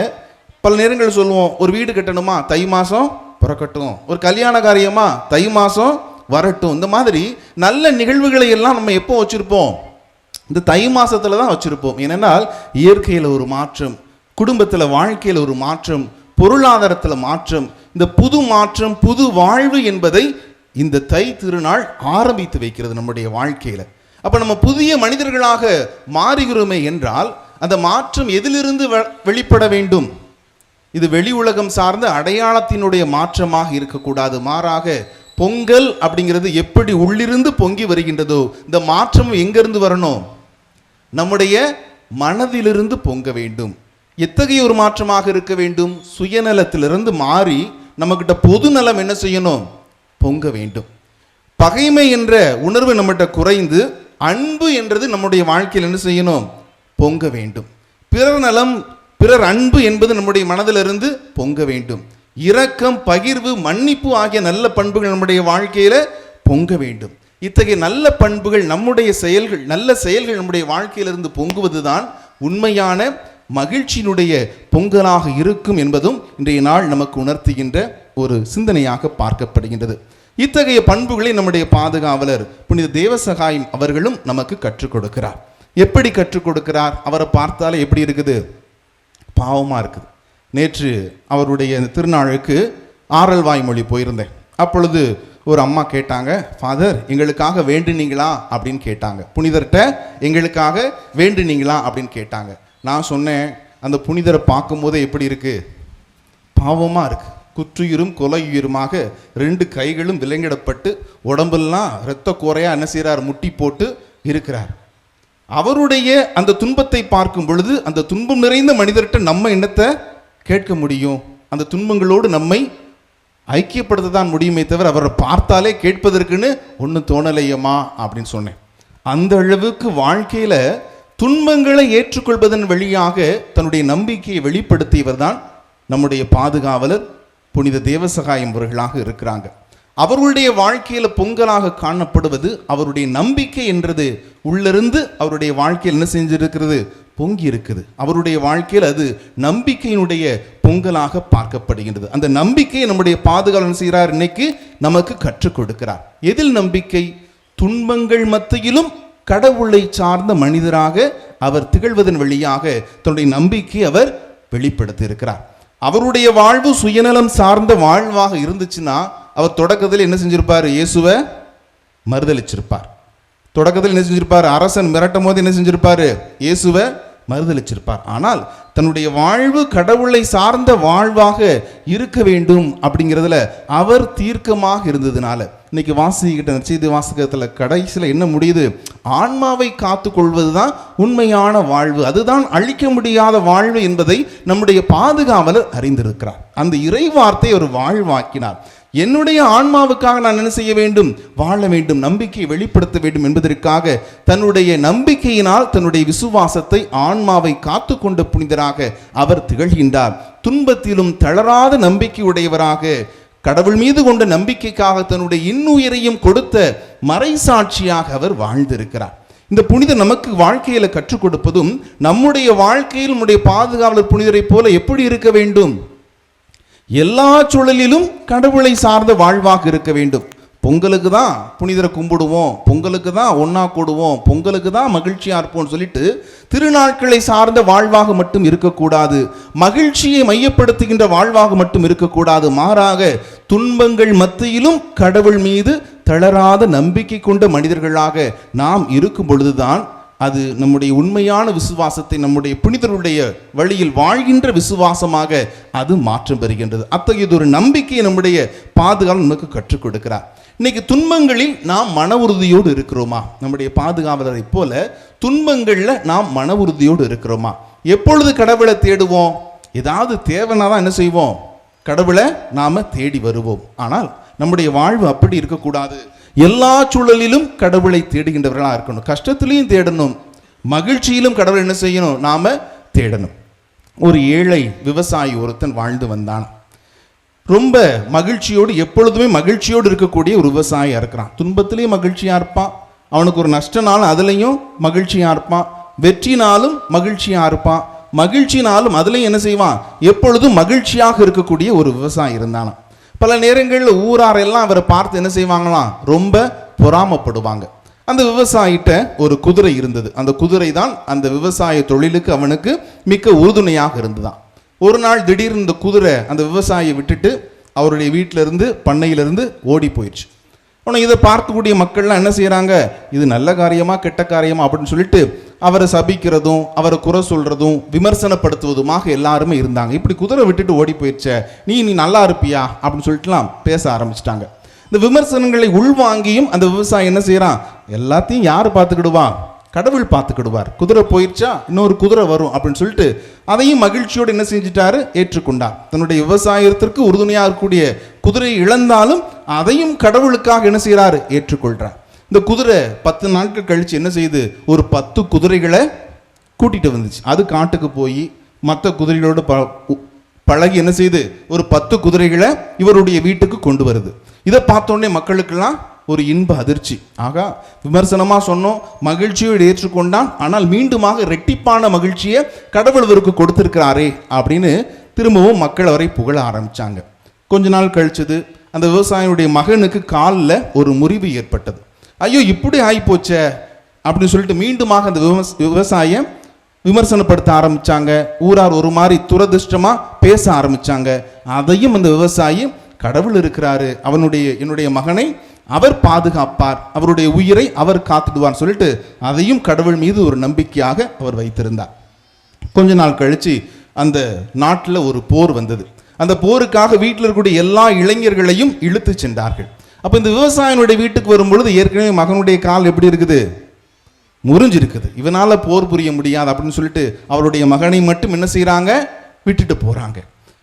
பல நேரங்கள் சொல்லுவோம், ஒரு வீடு கட்டணுமா தை மாதம் பிறக்கட்டும், ஒரு கல்யாண காரியமா தை மாதம் வரட்டும். இந்த மாதிரி நல்ல நிகழ்வுகளை எல்லாம் நம்ம எப்போ வச்சிருப்போம், இந்த தை மாசத்துல தான் வச்சிருப்போம். ஏனென்றால் இயற்கையில் ஒரு மாற்றம், குடும்பத்தில் வாழ்க்கையில் ஒரு மாற்றம், பொருளாதாரத்தில் மாற்றம், இந்த புது மாற்றம் புது வாழ்வு என்பதை இந்த தை திருநாள் ஆரம்பித்து வைக்கிறது நம்முடைய வாழ்க்கையில. அப்ப நம்ம புதிய மனிதர்களாக மாறுகிறோமே என்றால் அந்த மாற்றம் எதிலிருந்து வெளிப்பட வேண்டும்? இது வெளி உலகம் சார்ந்த அடையாளத்தினுடைய மாற்றமாக இருக்கக்கூடாது. மாறாக பொங்கல் அப்படிங்கிறது எப்படி உள்ளிருந்து பொங்கி வருகின்றதோ இந்த மாற்றம் எங்கிருந்து வரணும்? நம்முடைய மனதிலிருந்து பொங்க வேண்டும். எத்தகைய ஒரு மாற்றமாக இருக்க வேண்டும்? சுயநலத்திலிருந்து மாறி நம்மகிட்ட பொது நலம் என்ன செய்யணும்? பொங்க வேண்டும். பகைமை என்ற உணர்வு நம்மகிட்ட குறைந்து அன்பு என்றது நம்முடைய வாழ்க்கையில் என்ன செய்யணும்? பொங்க வேண்டும். பிறர் நலம், பிறர் அன்பு என்பது நம்முடைய மனதிலிருந்து பொங்க வேண்டும். இரக்கம், பகிர்வு, மன்னிப்பு ஆகிய நல்ல பண்புகள் நம்முடைய வாழ்க்கையில பொங்க வேண்டும். இத்தகைய நல்ல பண்புகள் நம்முடைய செயல்கள், நல்ல செயல்கள் நம்முடைய வாழ்க்கையிலிருந்து பொங்குவதுதான் உண்மையான மகிழ்ச்சியினுடைய பொங்கலாக இருக்கும் என்பதும் இன்றைய நாள் நமக்கு உணர்த்துகின்ற ஒரு சிந்தனையாக பார்க்கப்படுகின்றது. இத்தகைய பண்புகளை நம்முடைய பாதுகாவலர் புனித தேவசகாயம் அவர்களும் நமக்கு கற்றுக் கொடுக்கிறார். எப்படி கற்றுக் கொடுக்கிறார்? அவரை பார்த்தாலே எப்படி இருக்குது? பாவமா இருக்குது. நேற்று அவருடைய திருநாளுக்கு ஆரல் வாய்மொழி போயிருந்தேன். அப்பொழுது ஒரு அம்மா கேட்டாங்க, ஃபாதர் எங்களுக்காக வேண்டுனீங்களா அப்படின்னு கேட்டாங்க. புனிதர்கிட்ட எங்களுக்காக வேண்டுனீங்களா அப்படின்னு கேட்டாங்க. நான் சொன்னேன், அந்த புனிதரை பார்க்கும்போதே எப்படி இருக்கு? பாவமாக இருக்கு. குற்றுயிரும் கொலையுயிருமாக 2 கைகளும் விலங்கிடப்பட்டு உடம்பெல்லாம் இரத்த கோரையா என்ன செய்கிறார்? முட்டி போட்டு இருக்கிறார். அவருடைய அந்த துன்பத்தை பார்க்கும் பொழுது அந்த துன்பம் நிறைந்த மனிதர்கிட்ட நம்ம என்னத்தை கேட்க முடியும்? அந்த துன்பங்களோடு நம்மை ஐக்கியப்படுத்த தான் முடியுமே தவிர அவரை பார்த்தாலே கேட்பதற்குன்னு ஒன்றும் தோணலையம்மா அப்படின்னு சொன்னேன். அந்த அளவுக்கு வாழ்க்கையில துன்பங்களை ஏற்றுக்கொள்வதன் வழியாக தன்னுடைய நம்பிக்கையை வெளிப்படுத்தியவர் தான் நம்முடைய பாதுகாவலர் புனித தேவசகாயம் அவர்களாக இருக்கிறாங்க. அவர்களுடைய வாழ்க்கையில பொங்கலாக காணப்படுவது அவருடைய நம்பிக்கை என்றது உள்ளிருந்து அவருடைய வாழ்க்கையில் என்ன செஞ்சிருக்கிறது? பொங்கி இருக்குது. அவருடைய வாழ்க்கையில் அது நம்பிக்கையினுடைய பொங்கலாக பார்க்கப்படுகின்றது. அந்த நம்பிக்கையை நம்முடைய பாதுகாவலர் செய்கிறார், இன்னைக்கு நமக்கு கற்றுக் கொடுக்கிறார். எதில் நம்பிக்கை? துன்பங்கள் மத்தியிலும் கடவுளை சார்ந்த மனிதராக அவர் திகழ்வதன் வழியாக தன்னுடைய நம்பிக்கை அவர் வெளிப்படுத்தி இருக்கிறார். அவருடைய வாழ்வு சுயநலம் சார்ந்த வாழ்வாக இருந்துச்சுன்னா அவர் தொடக்கத்தில் என்ன செஞ்சிருப்பார்? இயேசுவை மறுதலிச்சிருப்பார். தொடக்கத்தில் என்ன செஞ்சிருப்பார்? அரசன் மிரட்டும் போது என்ன செஞ்சிருப்பார்? இயேசுவை மறுதலிச்சிருப்பார். ஆனால் தன்னுடைய வாழ்வு கடவுளை சார்ந்த வாழ்வாக இருக்க வேண்டும் அப்படிங்கிறதுல அவர் தீர்க்கமாக இருந்ததுனால இன்னைக்கு வாசிக்கிட்ட நற்செய்தி வாசகத்தில் கடைசியில் என்ன முடியுது? ஆன்மாவை காத்து கொள்வது தான் உண்மையான வாழ்வு, அதுதான் அழிக்க முடியாத வாழ்வு என்பதை நம்முடைய பாதுகாவலர் அறிந்திருக்கிறார். அந்த இறை வார்த்தை ஒரு வாழ்வாக்கினார். என்னுடைய ஆன்மாவுக்காக நான் என்ன செய்ய வேண்டும்? வாழ வேண்டும், நம்பிக்கையை வெளிப்படுத்த வேண்டும் என்பதற்காக தன்னுடைய நம்பிக்கையினால் தன்னுடைய விசுவாசத்தை, ஆன்மாவை காத்து கொண்ட புனிதராக அவர் திகழ்கின்றார். துன்பத்திலும் தளராத நம்பிக்கை உடையவராக கடவுள் மீது கொண்ட நம்பிக்கைக்காக தன்னுடைய இன்னுயிரையும் கொடுத்த மறைசாட்சியாக அவர் வாழ்ந்திருக்கிறார். இந்த புனிதர் நமக்கு வாழ்க்கையில கற்றுக் கொடுப்பதும் நம்முடைய வாழ்க்கையில் நம்முடைய பாதுகாவலர் புனிதரை போல எப்படி இருக்க வேண்டும்? எல்லா சூழலிலும் கடவுளை சார்ந்த வாழ்வாக இருக்க வேண்டும். பொங்கலுக்கு தான் புனிதரை கும்பிடுவோம், பொங்கலுக்கு தான் ஒன்னா கூடுவோம், பொங்கலுக்கு தான் மகிழ்ச்சியா இருப்போம்னு சொல்லிட்டு திருநாட்களை சார்ந்த வாழ்வாக மட்டும் இருக்கக்கூடாது. மகிழ்ச்சியை மையப்படுத்துகின்ற வாழ்வாக மட்டும் இருக்கக்கூடாது. மாறாக துன்பங்கள் மத்தியிலும் கடவுள் மீது தளராத நம்பிக்கை கொண்ட மனிதர்களாக நாம் இருக்கும் பொழுதுதான் அது நம்முடைய உண்மையான விசுவாசத்தை, நம்முடைய புனிதருடைய வழியில் வாழ்கின்ற விசுவாசமாக அது மாற்றம் பெறுகின்றது. அத்தகையது ஒரு நம்பிக்கையை நம்முடைய பாதுகாவலர் நமக்கு கற்றுக் கொடுக்கிறார். இன்னைக்கு துன்பங்களில் நாம் மன உறுதியோடு இருக்கிறோமா? நம்முடைய பாதுகாவலரை போல துன்பங்களில் நாம் மன உறுதியோடு இருக்கிறோமா? எப்பொழுது கடவுளை தேடுவோம்? ஏதாவது தேவைன்னா தான் என்ன செய்வோம்? கடவுளை நாம தேடி வருவோம். ஆனால் நம்முடைய வாழ்வு அப்படி இருக்கக்கூடாது. எல்லா சூழலிலும் கடவுளை தேடுகின்றவர்களாக இருக்கணும். கஷ்டத்திலையும் தேடணும், மகிழ்ச்சியிலும் கடவுளை என்ன செய்யணும்? நாம தேடணும். ஒரு ஏழை விவசாயி ஒருத்தன் வாழ்ந்து வந்தான். ரொம்ப மகிழ்ச்சியோடு, எப்பொழுதுமே மகிழ்ச்சியோடு இருக்கக்கூடிய ஒரு விவசாயியா இருக்கிறான். துன்பத்திலையும் மகிழ்ச்சியா இருப்பான், அவனுக்கு ஒரு நஷ்டனாலும் அதுலேயும் மகிழ்ச்சியா இருப்பான், வெற்றினாலும் மகிழ்ச்சியா இருப்பான், மகிழ்ச்சினாலும் அதுலேயும் என்ன செய்வான்? எப்பொழுதும் மகிழ்ச்சியாக இருக்கக்கூடிய ஒரு விவசாயி இருந்தானா. பல நேரங்களில் ஊராரெல்லாம் அவரை பார்த்து என்ன செய்வாங்களாம்? ரொம்ப பொறாமப்படுவாங்க. அந்த விவசாயிட்ட ஒரு குதிரை இருந்தது. அந்த குதிரை தான் அந்த விவசாய தொழிலுக்கு அவனுக்கு மிக்க உறுதுணையாக இருந்துதான். ஒரு நாள் திடீர்னு இந்த குதிரை அந்த விவசாயியை விட்டுட்டு அவருடைய வீட்டிலிருந்து, பண்ணையிலிருந்து ஓடி போயிடுச்சு. ஆனால் இதை பார்க்கக்கூடிய மக்கள்லாம் என்ன செய்கிறாங்க, இது நல்ல காரியமா கெட்ட காரியமா அப்படின்னு சொல்லிட்டு அவரை சபிக்கிறதும் அவரை குறை சொல்கிறதும் விமர்சனப்படுத்துவதுமாக எல்லாருமே இருந்தாங்க. இப்படி குதிரை விட்டுட்டு ஓடி போயிடுச்ச, நீ நல்லா இருப்பியா அப்படின்னு சொல்லிட்டுலாம் பேச ஆரம்பிச்சிட்டாங்க. இந்த விமர்சனங்களை உள்வாங்கியும் அந்த விவசாயி என்ன செய்கிறான், எல்லாத்தையும் யார் பார்த்துக்கிடுவா, கடவுள் பார்த்துக்கிடுவார். குதிரை போயிடுச்சா இன்னொரு குதிரை வரும் அப்படின்னு சொல்லிட்டு அதையும் மகிழ்ச்சியோடு என்ன செஞ்சிட்டாரு, ஏற்றுக்கொண்டார். தன்னுடைய விவசாயத்திற்கு உறுதுணையாக இருக்கக்கூடிய குதிரையை இழந்தாலும் அதையும் கடவுளுக்காக என்ன செய்கிறாரு, ஏற்றுக்கொள்கிறார். இந்த குதிரை 10 நாட்கள் கழித்து என்ன செய்யுது, ஒரு 10 குதிரைகளை கூட்டிகிட்டு வந்துச்சு. அது காட்டுக்கு போய் மற்ற குதிரைகளோடு பழகி என்ன செய்யுது, ஒரு 10 குதிரைகளை இவருடைய வீட்டுக்கு கொண்டு வருது. இதை பார்த்தோன்னே மக்களுக்கெல்லாம் ஒரு இன்ப அதிர்ச்சி. ஆகா, விமர்சனமாக சொன்னோம், மகிழ்ச்சியோடு ஏற்றுக்கொண்டான், ஆனால் மீண்டுமாக ரெட்டிப்பான மகிழ்ச்சியை கடவுள் இவருக்கு கொடுத்திருக்கிறாரே அப்படின்னு திரும்பவும் மக்கள் அவரை புகழ ஆரம்பித்தாங்க. கொஞ்ச நாள் கழிச்சது, அந்த விவசாயியுடைய மகனுக்கு காலில் ஒரு முறிவு ஏற்பட்டது. ஐயோ இப்படி ஆகிப்போச்சே அப்படின்னு சொல்லிட்டு மீண்டுமாக அந்த விவசாயியை விமர்சனப்படுத்த ஆரம்பித்தாங்க. ஊரார் ஒரு மாதிரி துரதிருஷ்டமாக பேச ஆரம்பித்தாங்க. அதையும் அந்த விவசாயி, கடவுள் இருக்கிறாரு, என்னுடைய மகனை அவர் பாதுகாப்பார், அவருடைய உயிரை அவர் காத்துடுவார் சொல்லிட்டு அதையும் கடவுள் மீது ஒரு நம்பிக்கையாக அவர் வைத்திருந்தார். கொஞ்ச நாள் கழித்து அந்த நாட்டில் ஒரு போர் வந்தது. அந்த போருக்காக வீட்டில் இருக்கக்கூடிய எல்லா இளைஞர்களையும் இழுத்து சென்றார்கள். அப்போ இந்த விவசாயினுடைய வீட்டுக்கு வரும்பொழுது ஏற்கனவே மகனுடைய கால் எப்படி இருக்குது, முறிஞ்சிருக்குது. இவனால் போர் புரிய முடியாது அப்படின்னு சொல்லிட்டு அவருடைய மகனை மட்டும் என்ன செய்கிறாங்க, விட்டுட்டு போகிறாங்க.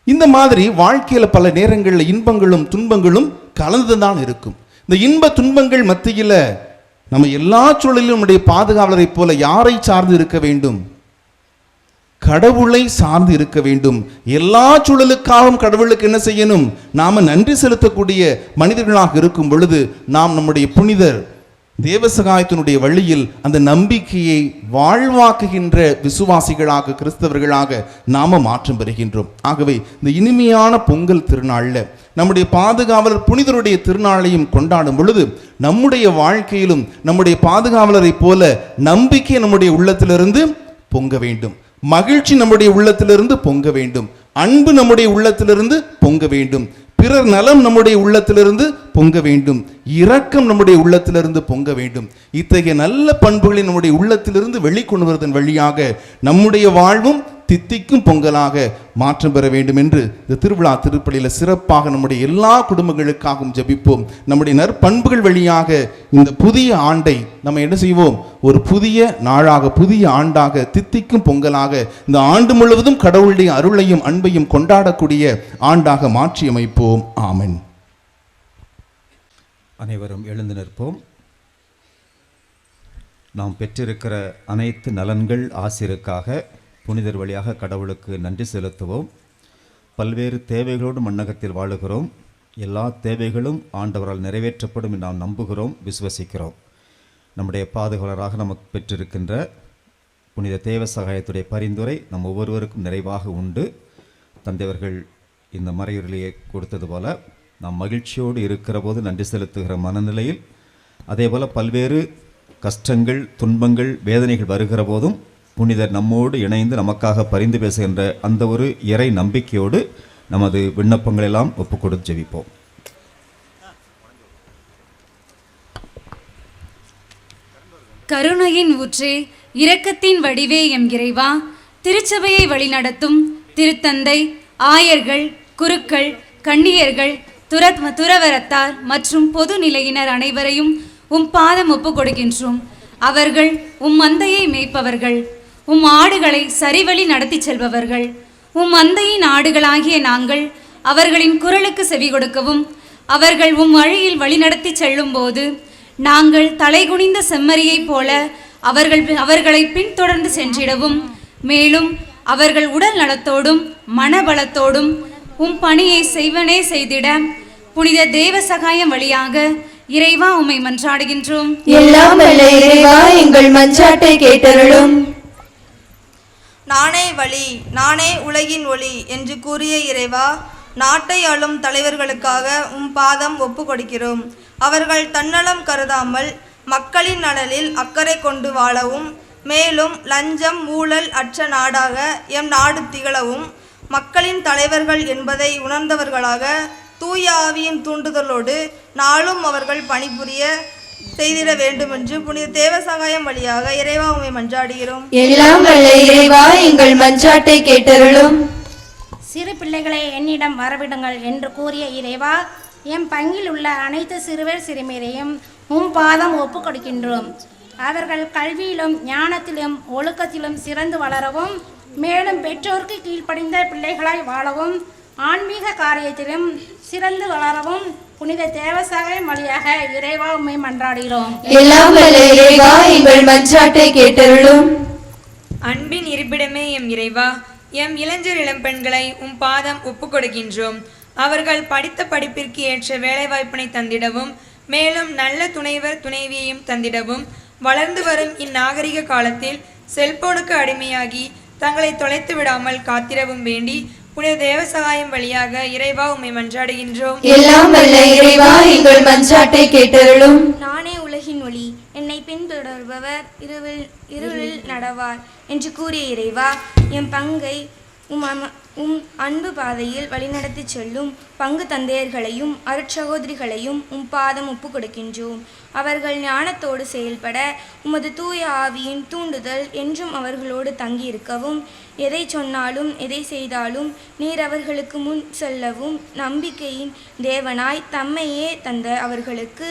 இந்த மாதிரி வாழ்க்கையில் பல நேரங்களில் இன்பங்களும் துன்பங்களும் கலந்து தான் இருக்கும். இந்த இன்ப துன்பங்கள் மத்தியில் நம்ம எல்லா சூழலிலும் நம்முடைய பாதுகாவலரை போல யாரை சார்ந்து இருக்க வேண்டும், கடவுளை சார்ந்து இருக்க வேண்டும். எல்லா சூழலுக்காகவும் கடவுளுக்கு என்ன செய்யணும், நாம நன்றி செலுத்தக்கூடிய மனிதர்களாக இருக்கும் பொழுது நாம் நம்முடைய புனிதர் தேவசகாயத்தினுடைய வழியில் அந்த நம்பிக்கையை வாழ்வாக்குகின்ற விசுவாசிகளாக, கிறிஸ்தவர்களாக நாம மாற்றம் பெறுகின்றோம். ஆகவே இந்த இனிமையான பொங்கல் திருநாளில் நம்முடைய பாதுகாவலர் புனிதருடைய திருநாளையும் கொண்டாடும் பொழுது நம்முடைய வாழ்க்கையிலும் நம்முடைய பாதுகாவலரை போல நம்பிக்கை நம்முடைய உள்ளத்திலிருந்து பொங்க வேண்டும், மகிழ்ச்சி நம்முடைய உள்ளத்திலிருந்து பொங்க வேண்டும், அன்பு நம்முடைய உள்ளத்திலிருந்து பொங்க வேண்டும், பிறர் நலம் நம்முடைய உள்ளத்திலிருந்து பொங்க வேண்டும், இரக்கம் நம்முடைய உள்ளத்திலிருந்து பொங்க வேண்டும். இத்தகைய நல்ல பண்புகளை நம்முடைய உள்ளத்திலிருந்து வெளிக்கொண்டு வருவதன் வழியாக நம்முடைய வாழ்வும் தித்திக்கும் பொங்கலாக மாற்றம் பெற வேண்டும் என்று இந்த திருவிழா திருப்பலியில் சிறப்பாக நம்முடைய எல்லா குடும்பங்களுக்காகவும் ஜெபிப்போம். நம்முடைய நற்பண்புகள் வழியாக இந்த புதிய ஆண்டை நம்ம என்ன செய்வோம், ஒரு புதிய நாளாக, புதிய ஆண்டாக, தித்திக்கும் பொங்கலாக, இந்த ஆண்டு முழுவதும் கடவுளுடைய அருளையும் அன்பையும் கொண்டாடக்கூடிய ஆண்டாக மாற்றி அமைப்போம். ஆமென். அனைவரும் எழுந்து நிற்போம். நாம் பெற்றிருக்கிற அனைத்து நலன்கள் ஆசிருக்காக புனிதர் வழியாக கடவுளுக்கு நன்றி செலுத்துவோம். பல்வேறு தேவைகளோடு மண்ணகத்தில் வாழுகிறோம். எல்லா தேவைகளும் ஆண்டவரால் நிறைவேற்றப்படும் என்று நாம் நம்புகிறோம், விசுவசிக்கிறோம். நம்முடைய பாதுகாவலராக நமக்கு பெற்றிருக்கின்ற புனித தேவ சகாயத்துடைய பரிந்துரை நம் ஒவ்வொருவருக்கும் நிறைவாக உண்டு. தந்தையவர்கள் இந்த மறையுறையை கொடுத்தது போல நாம் மகிழ்ச்சியோடு இருக்கிற போது நன்றி செலுத்துகிற மனநிலையில், அதே போல் பல்வேறு கஷ்டங்கள், துன்பங்கள், வேதனைகள் வருகிற போதும் புனிதர் நம்மோடு இணைந்து நமக்காக பரிந்து பேசுகின்ற அந்த ஒரு இறை நம்பிக்கையோடு நமது விண்ணப்பங்களெல்லாம் ஒப்புக் கொடுத்து ஜெபிப்போம். கருணையின் ஊற்றே, இரக்கத்தின் வடிவே எம் இறைவா, திருச்சபையை வழிநடத்தும் திருத்தந்தை, ஆயர்கள், குருக்கள், கன்னியர்கள், துறவரத்தார் மற்றும் பொது நிலையினர் அனைவரையும் உம் பாதம் ஒப்புக் கொடுக்கின்றோம். அவர்கள் உம் மந்தையை மேய்ப்பவர்கள், உம் ஆடுகளை சரிவழி நடத்தி செல்பவர்கள். உம் மந்தையின் ஆடுகளாகிய நாங்கள் அவர்களின் குரலுக்கு செவி கொடுக்கவும், அவர்கள் உம் வழியில் வழிநடத்தி செல்லும் போது நாங்கள் தலைகுனிந்த செம்மறியைப் போல அவர்களை பின்தொடர்ந்து சென்றிடவும், மேலும் அவர்கள் உடல் நலத்தோடும் மனபலத்தோடும் உம் பணியை செய்வனே செய்திட புனித தேவ சகாயம் வழியாக இறைவா உம்மை மன்றாடுகின்றோம். எல்லாம் வல்ல இறைவா, எங்கள் மன்றாட்டை கேட்டருளும். நானே வழி, நானே உலகின் ஒளி என்று கூறிய இறைவா, நாட்டை ஆளும் தலைவர்களுக்காக உம் பாதம் ஒப்பு கொடுக்கிறோம். அவர்கள் தன்னலம் கருதாமல் மக்களின் நலனில் அக்கறை கொண்டு வாழவும், மேலும் லஞ்சம் ஊழல் அற்ற நாடாக எம் நாடு திகழவும், மக்களின் தலைவர்கள் என்பதை உணர்ந்தவர்களாக தூய ஆவியின் தூண்டுதலோடு நாளும் அவர்கள் பணிபுரிய செய்திட வேண்டும் என்று புனித தேவசகாயம் வழியாக இறைவா உம்மை மன்றாடுகிறோம். எல்லாம் வல்ல இறைவா எங்கள் மன்றாட்டை கேட்டருளும். சிறு பிள்ளைகளை என்னிடம் வரவிடுங்கள் என்று கூறிய இறைவா, எம் பங்கில் உள்ள அனைத்து சிறுவர் சிறுமியரையும் உம் பாதம் ஒப்பு கொடுக்கின்றோம். அவர்கள் கல்வியிலும் ஞானத்திலும் ஒழுக்கத்திலும் சிறந்து வளரவும், மேலும் பெற்றோருக்கு கீழ்ப்படிந்த பிள்ளைகளாய் வாழவும், ஆன்மீக காரியத்திலும் சிறந்து வளரவும் புனித தேவசகாயம் வழியாக இறைவா உம்மை மன்றாடுகிறோம். எல்லாம் வல்ல இறைவா எங்கள் மன்றாட்டை கேட்டருளும். அன்பின் இருப்பிடமே எம் இறைவா, எம் இளைஞர் இளம்பெண்களை உம் பாதம் ஒப்பு கொடுக்கின்றோம். அவர்கள் படித்த படிப்பிற்கு ஏற்ற வேலைவாய்ப்பினை தந்திடவும், மேலும் நல்ல துணைவர் துணைவியையும் தந்திடவும், வளர்ந்து வரும் இந்நாகரிக காலத்தில் செல்போனுக்கு அடிமையாகி தங்களை தொலைத்து விடாமல் காத்திடவும் வேண்டி புனித தேவசகாயம் வழியாக இறைவா உம்மை மன்றாடுகின்றோம். எல்லாம் வல்ல இறைவா எங்கள் மன்றாட்டை கேட்டருளும். நானே உலகின் ஒளி, என்னை பின்தொடர்பவர் இருளில் நடவார் என்று கூறிய இறைவா, எம் பங்கை உம் அன்பு பாதையில் வழிநடத்தி செல்லும் பங்கு தந்தையர்களையும் அருட்சகோதரிகளையும் உம் பாதம் ஒப்பு கொடுக்கின்றோம். அவர்கள் ஞானத்தோடு செயல்பட உமது தூய ஆவியின் தூண்டுதல் என்றும் அவர்களோடு தங்கியிருக்கவும், எதை சொன்னாலும் எதை செய்தாலும் நீர் அவர்களுக்கு முன் செல்லவும், நம்பிக்கையின் தேவனாய் தம்மையே தந்த அவர்களுக்கு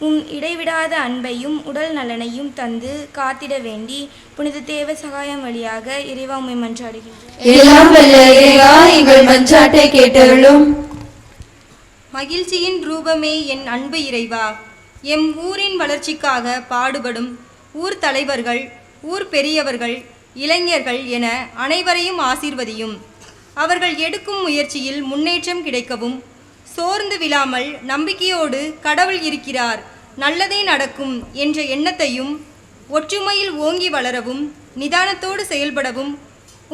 உம் இடைவிடாத அன்பையும் உடல் நலனையும் தந்து காத்திட வேண்டி புனித தேவசகாயம் வழியாக இறைவா உம்மை மன்றாடுகின்றோம். எல்லாம் வல்ல இறைவா எங்கள் மன்றாட்டை கேட்டருளும். மகிழ்ச்சியின் ரூபமே என் அன்பு இறைவா, எம் ஊரின் வளர்ச்சிக்காக பாடுபடும் ஊர் தலைவர்கள், ஊர் பெரியவர்கள், இளைஞர்கள் என அனைவரையும் ஆசீர்வதியும். அவர்கள் எடுக்கும் முயற்சியில் முன்னேற்றம் கிடைக்கவும், சோர்ந்து விழாமல் நம்பிக்கையோடு கடவுள் இருக்கிறார், நல்லதே நடக்கும் என்ற எண்ணத்தையும், ஒற்றுமையில் ஓங்கி வளரவும், நிதானத்தோடு செயல்படவும்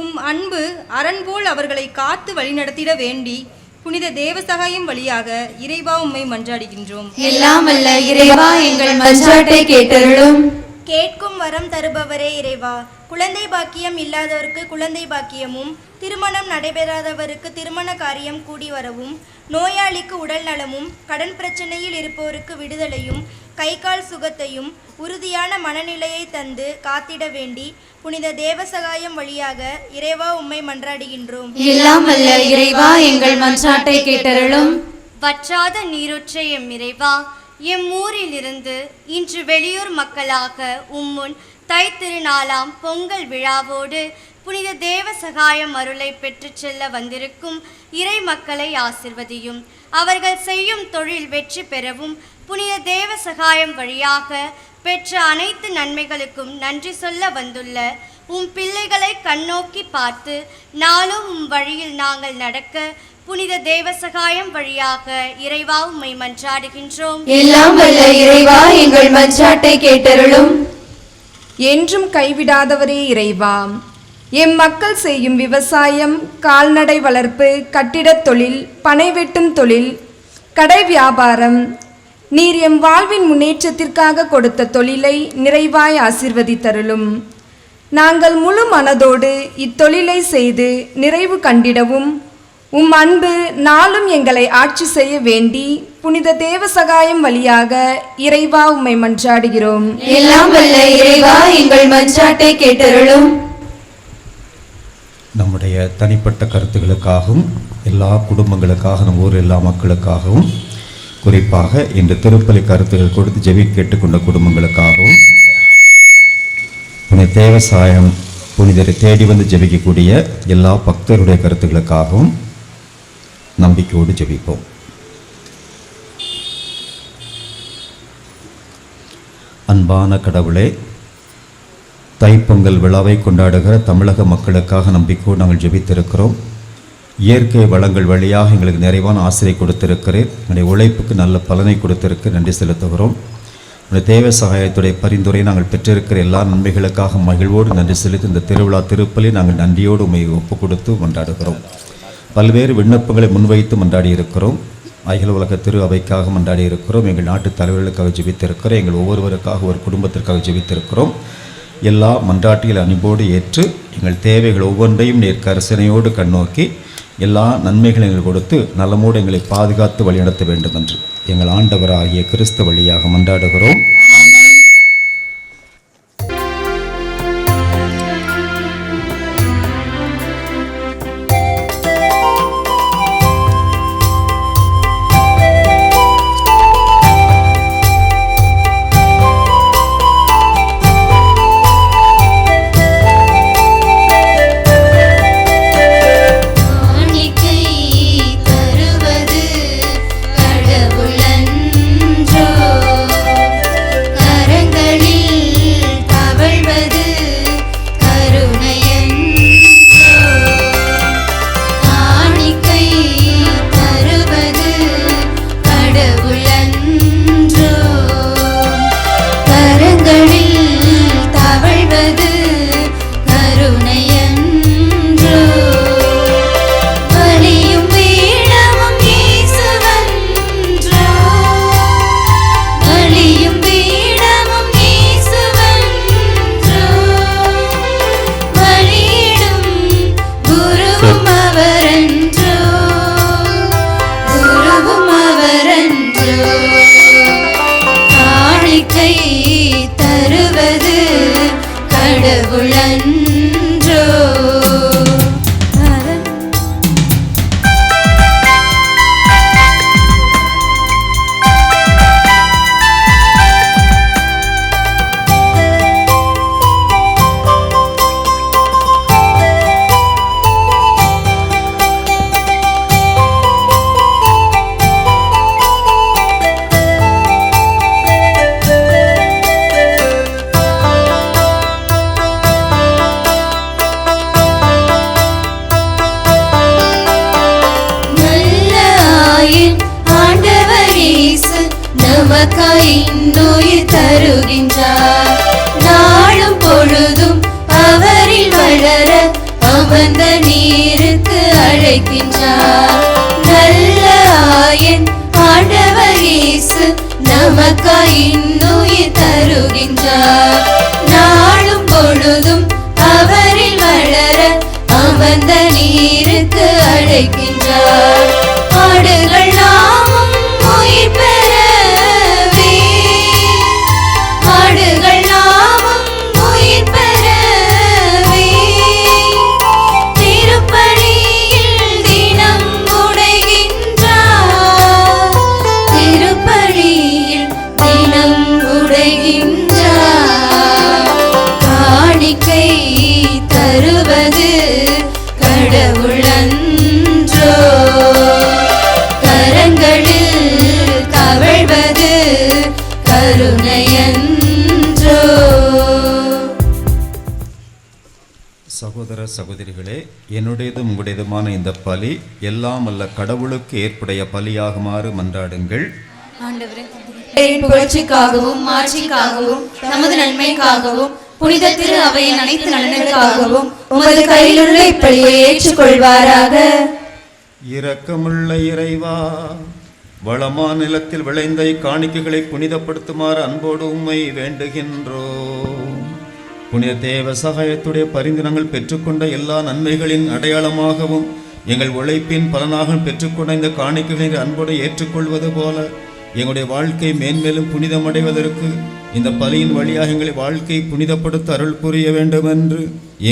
உம் அன்பு அரண்போல் அவர்களை காத்து வழிநடத்திட வேண்டி புனித தேவசகாயம் வழியாக இறைவா உம்மை மன்றாடுகின்றோம். எல்லாம் வல்ல இறைவா எங்கள் மன்றாட்டை கேட்டருளும். கேட்கும் வரம் தருபவரே இறைவா, குழந்தை பாக்கியம் இல்லாதவருக்கு குழந்தை பாக்கியமும், திருமணம் நடைபெறாதவருக்கு திருமண காரியம் கூடி வரவும், நோயாளிக்கு உடல் நலமும், கடன் பிரச்சனையில் இருப்போருக்கு விடுதலையும், கை கால் சுகத்தையும், உறுதியான மனநிலையை தந்து காத்திட வேண்டி புனித தேவசகாயம் வழியாக இறைவா உம்மை மன்றாடுகின்றோம். எல்லாம் வல்ல இறைவா எங்கள் மன்றாட்டை கேட்டருளும். வற்றாத நீரூற்றை எம் இறைவா, எம் ஊரிலிருந்து இன்று வெளியூர் மக்களாக உம்முன் தைத்திருநாளாம் பொங்கல் விழாவோடு புனித தேவசகாயம் அருளை பெற்று செல்ல வந்திருக்கும் இறை மக்களை ஆசிர்வதியும். அவர்கள் செய்யும் தொழில் வெற்றி பெறவும், புனித தேவசகாயம் வழியாக பெற்ற அனைத்து நன்மைகளுக்கும் நன்றி சொல்ல வந்துள்ள உம் பிள்ளைகளை கண்ணோக்கி பார்த்து நாளும் உம் வழியில் நாங்கள் நடக்க புனித தேவசகாயம் வழியாக இறைவா உம்மை மன்றாடுகின்றோம். எல்லாம் வல்ல இறைவா எங்கள் மன்றாட்டை கேட்டருளும். என்றும் கைவிடாதவரே இறைவா, எம் மக்கள் செய்யும் விவசாயம், கால்நடை வளர்ப்பு, கட்டிடத் தொழில், பனை வெட்டும் தொழில், கடை வியாபாரம், நீர் எம் வாழ்வின் முன்னேற்றத்திற்காக கொடுத்த தொழிலை நிறைவாய் ஆசிர்வதித்தருளும். நாங்கள் முழு மனதோடு இத்தொழிலை செய்து நிறைவு கண்டிடவும், உம் அன்பு நாளும் எங்களை ஆட்சி செய்ய வேண்டி புனித தேவசகாயம் வழியாக இறைவா உம்மை மன்றாடுகிறோம். எல்லாம் வல்ல இறைவா எங்கள் மன்றாட்டை கேட்டருளும். நம்முடைய தனிப்பட்ட கருத்துக்களுக்காகவும் எல்லா குடும்பங்களுக்காக நம் ஊர் எல்லா மக்களுக்காகவும் குறிப்பாக இன்று திருப்பலி கருத்துக்கள் கொடுத்து ஜெபி கேட்டுக்கொண்ட குடும்பங்களுக்காகவும் புனித தேவசாயம் புனிதரை தேடி வந்து ஜெபிக்கக்கூடிய எல்லா பக்தருடைய கருத்துக்களுக்காகவும் நம்பிக்கையோடு ஜெபிப்போம். அன்பான கடவுளே, தைப்பொங்கல் விழாவை கொண்டாடுகிற தமிழக மக்களுக்காக நம்பிக்கையோடு நாங்கள் ஜெபித்திருக்கிறோம். இயற்கை வளங்கள் வழியாக எங்களுக்கு நிறைவான ஆசிரியை கொடுத்திருக்கிறேன். என்னுடைய உழைப்புக்கு நல்ல பலனை கொடுத்திருக்க நன்றி செலுத்துகிறோம். உடைய தேவ சகாயத்துடைய பரிந்துரை நாங்கள் பெற்றிருக்கிற எல்லா நன்மைகளுக்காக மகிழ்வோடு நன்றி செலுத்தி இந்த திருவிழா திருப்பலி நாங்கள் நன்றியோடு உண்மை ஒப்பு கொடுத்து கொண்டாடுகிறோம். பல்வேறு விண்ணப்பங்களை முன்வைத்து மன்றாடி இருக்கிறோம். அகில உலக திரு அவைக்காக மன்றாடி இருக்கிறோம். எங்கள் நாட்டு தலைவர்களுக்காக ஜெபித்திருக்கிறோம். எங்கள் ஒவ்வொருவருக்காக ஒரு குடும்பத்திற்காக ஜெபித்திருக்கிறோம். எல்லா மன்றாட்டிகள் அன்போடு ஏற்று எங்கள் தேவைகள் ஒவ்வொன்றையும் நீர் கரிசனையோடு கண்ணோக்கி எல்லா நன்மைகளையும் எங்களுக்கு கொடுத்து நலமோடு எங்களை பாதுகாத்து வழிநடத்த வேண்டும் என்று எங்கள் ஆண்டவராகிய கிறிஸ்து வழியாக மன்றாடுகிறோம். சகோதர சகோதரிகளே, என்னுடையதும் உங்களுடையதுமான இந்த பலி எல்லாம் அல்ல கடவுளுக்கு ஏற்புடைய பலியாகுமாறு மன்றாடுங்கள். புகழ்ச்சிக்காகவும் மாட்சிக்காகவும் நமது நன்மைக்காகவும் புனித திரு அவையின் அனைத்து நலனுக்காகவும் உமது கையிலுள்ள இப்பலியை ஏற்றுக்கொள்வாராக. இரக்கமுள்ள இறைவா, வளமான நிலத்தில் விளைந்த காணிக்கைகளை புனிதப்படுத்துமாறு அன்போடு உம்மை வேண்டுகின்றோம். புனித தேவ சகாயத்துடைய பரிந்து நாங்கள் பெற்றுக்கொண்ட எல்லா நன்மைகளின் அடையாளமாகவும் எங்கள் உழைப்பின் பலனாக பெற்றுக்கொண்ட இந்த காணிக்கைகளை அன்போடு ஏற்றுக்கொள்வது போல எங்களுடைய வாழ்க்கை மேன்மேலும் புனிதமடைவதற்கு இந்த பலியின் வழியாக எங்களை வாழ்க்கை புனிதப்படுத்த அருள் புரிய வேண்டும் என்று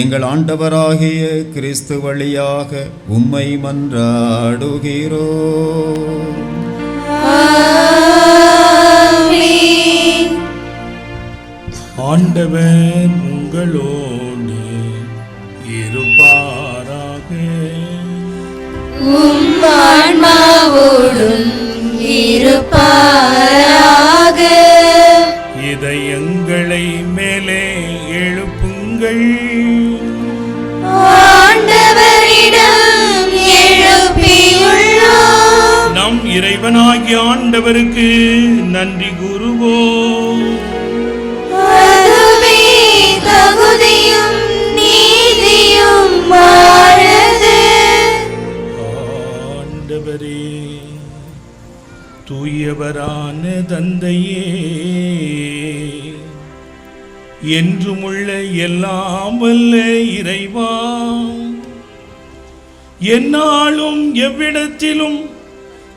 எங்கள் ஆண்டவராகிய கிறிஸ்து வழியாக உம்மை மன்றாடுகிறோம். ஆண்டவர் உங்களோடு இருப்பாராக. உம் ஆன்மாவோடும் இருப்பாராக. இதயங்களை மேலே எழுப்புங்கள். ஆண்டவரிடம் எழுப்பியுள்ளோம். நம் இறைவனாகிய ஆண்டவருக்கு நன்றி கூறுவோம். அதுவே தகுதியும் நீதியும் மாறது. ஆண்டவரே, தூயவரான தந்தையே, என்றுமுள்ள எல்லாம் வல்ல இறைவா, எந்நாளும் எவ்விடத்திலும்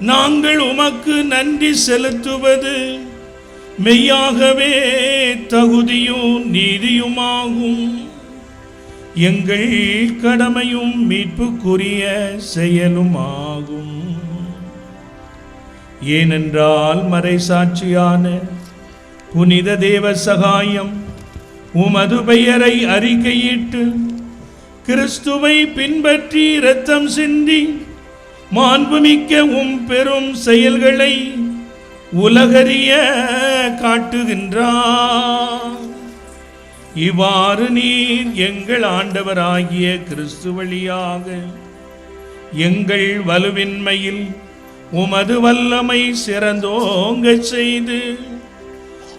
நாங்கள் உமக்கு நன்றி செலுத்துவது மெய்யாகவே தகுதியும் நீதியுமாகும். எங்கள் கடமையும் மீட்புக்குரிய செயலுமாகும். ஏனென்றால் மறைசாட்சியான புனித தேவ சகாயம் உமது பெயரை அறிக்கையிட்டு கிறிஸ்துவை பின்பற்றி இரத்தம் சிந்தி மாண்புமிக்க உம் பெரும் செயல்களை உலகறிய காட்டுகின்றார். இவ்வாறு நீர் எங்கள் ஆண்டவராகிய கிறிஸ்து வழியாக எங்கள் வலுவின்மையில் உமது வல்லமை சிறந்தோங்க செய்து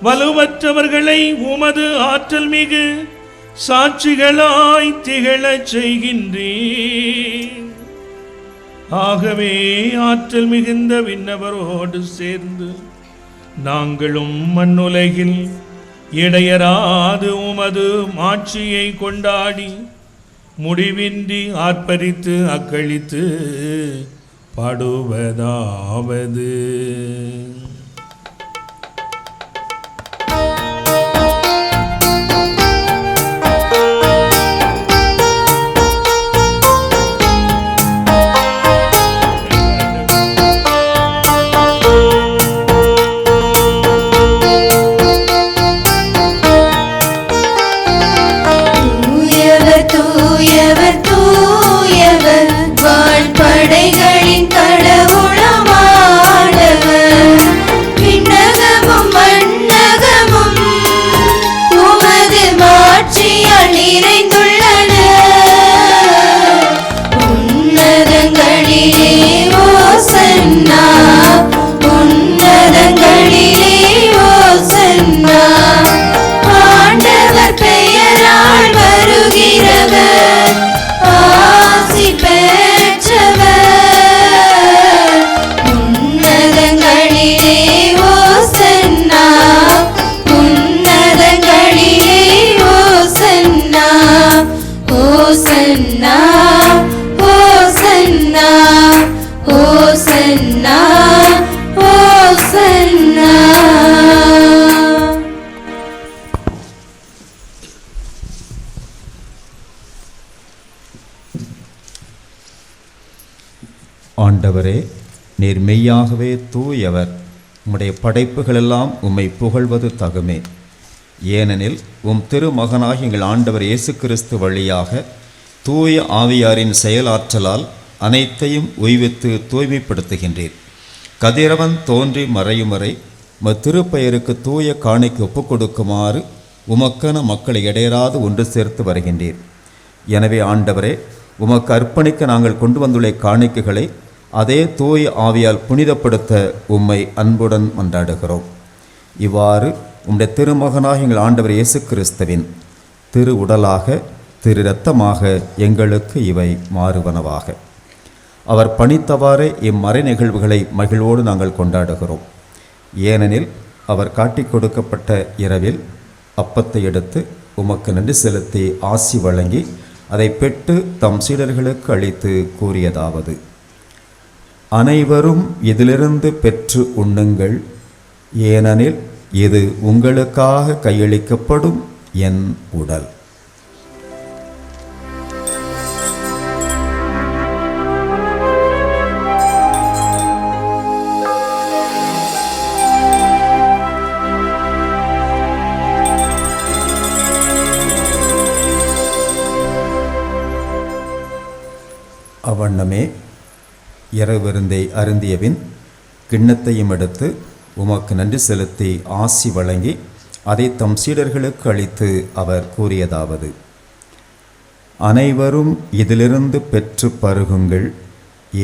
வலுவற்றவர்களை உமது ஆற்றல் மிகு சாட்சிகளாய் திகழச் செய்கின்றீர். ஆகவே ஆற்றல் மிகுந்த விண்ணவரோடு சேர்ந்து நாங்களும் மண்ணுலகில் இடையராது உமது மாட்சியை கொண்டாடி முடிவின்றி ஆர்ப்பரித்து அக்களித்து பாடுவதாவது. ஆண்டவரே, நீர் மெய்யாகவே தூயவர். உம்முடைய படைப்புகளெல்லாம் உம்மை புகழ்வது தகுமே. ஏனெனில் உம் திருமகனாக எங்கள் ஆண்டவர் இயேசு கிறிஸ்து வழியாக தூய ஆவியாரின் செயலாற்றலால் அனைத்தையும் உய்வித்து தூய்மைப்படுத்துகின்றீர். கதிரவன் தோன்றி மறையும் வரை திருப்பெயருக்கு தூய காணிக்கு ஒப்புக் கொடுக்குமாறு உமக்கென மக்களை இடையராது ஒன்று சேர்த்து வருகின்றீர். எனவே ஆண்டவரே, உமக்கு அர்ப்பணிக்க நாங்கள் கொண்டு வந்துள்ள காணிக்கைகளை அதே தூய ஆவியால் புனிதப்படுத்த உம்மை அன்புடன் மன்றாடுகிறோம். இவ்வாறு உம்முடைய திருமகனாக எங்கள் ஆண்டவர் இயேசு கிறிஸ்துவின் திரு உடலாக திரு இரத்தமாக எங்களுக்கு இவை மாறுவனவாக. அவர் பணித்தவாறே இம்மறை நிகழ்வுகளை மகிழ்வோடு நாங்கள் கொண்டாடுகிறோம். ஏனெனில் அவர் காட்டிக் கொடுக்கப்பட்ட இரவில் அப்பத்தை எடுத்து உமக்கு நன்றி செலுத்தி ஆசி வழங்கி அதை பெற்று தம் சீடர்களுக்கு அளித்து கூறியதாவது: அனைவரும் இதிலிருந்து பெற்று உண்ணுங்கள், ஏனெனில் இது உங்களுக்காக கையளிக்கப்படும் என் உடல். அவ்வண்ணமே இரவு விருந்தை அருந்தியபின் கிண்ணத்தையும் எடுத்து உமக்கு நன்றி செலுத்தி ஆசி வழங்கி அதை தம் சீடர்களுக்கு அளித்து அவர் கூறியதாவது: அனைவரும் இதிலிருந்து பெற்று பருகுங்கள்,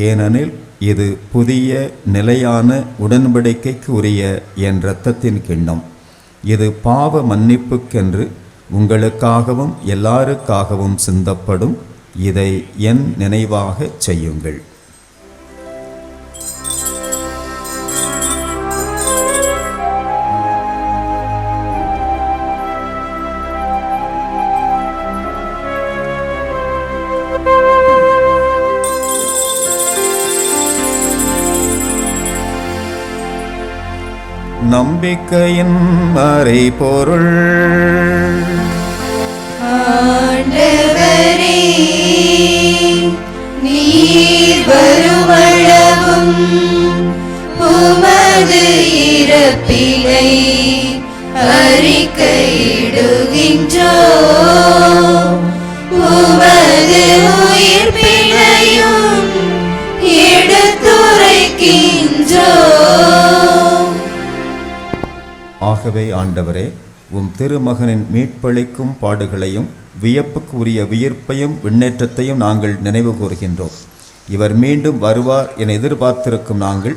ஏனெனில் இது புதிய நிலையான உடன்படிக்கைக்கு உரிய என் இரத்தத்தின் கிண்ணம். இது பாவ மன்னிப்புக்கென்று உங்களுக்காகவும் எல்லாருக்காகவும் சிந்தப்படும். இதை என் நினைவாக செய்யுங்கள். நம்பிக்கையின் மறைபொருள். ஆண்டவரே, நீர் வருமளவும் உமது இறப்பினை அறிக்கையிடுகின்றோம், உமது உயிர்ப்பினையும் எடுத்துரைக்கின்றோம். ஆகவே ஆண்டவரே, உம் திருமகனின் மீட்பளிக்கும் பாடுகளையும் வியப்புக்கு உரிய உயிர்ப்பையும் விண்ணேற்றத்தையும் நாங்கள் நினைவு கூறுகின்றோம். இவர் மீண்டும் வருவார் என எதிர்பார்த்திருக்கும் நாங்கள்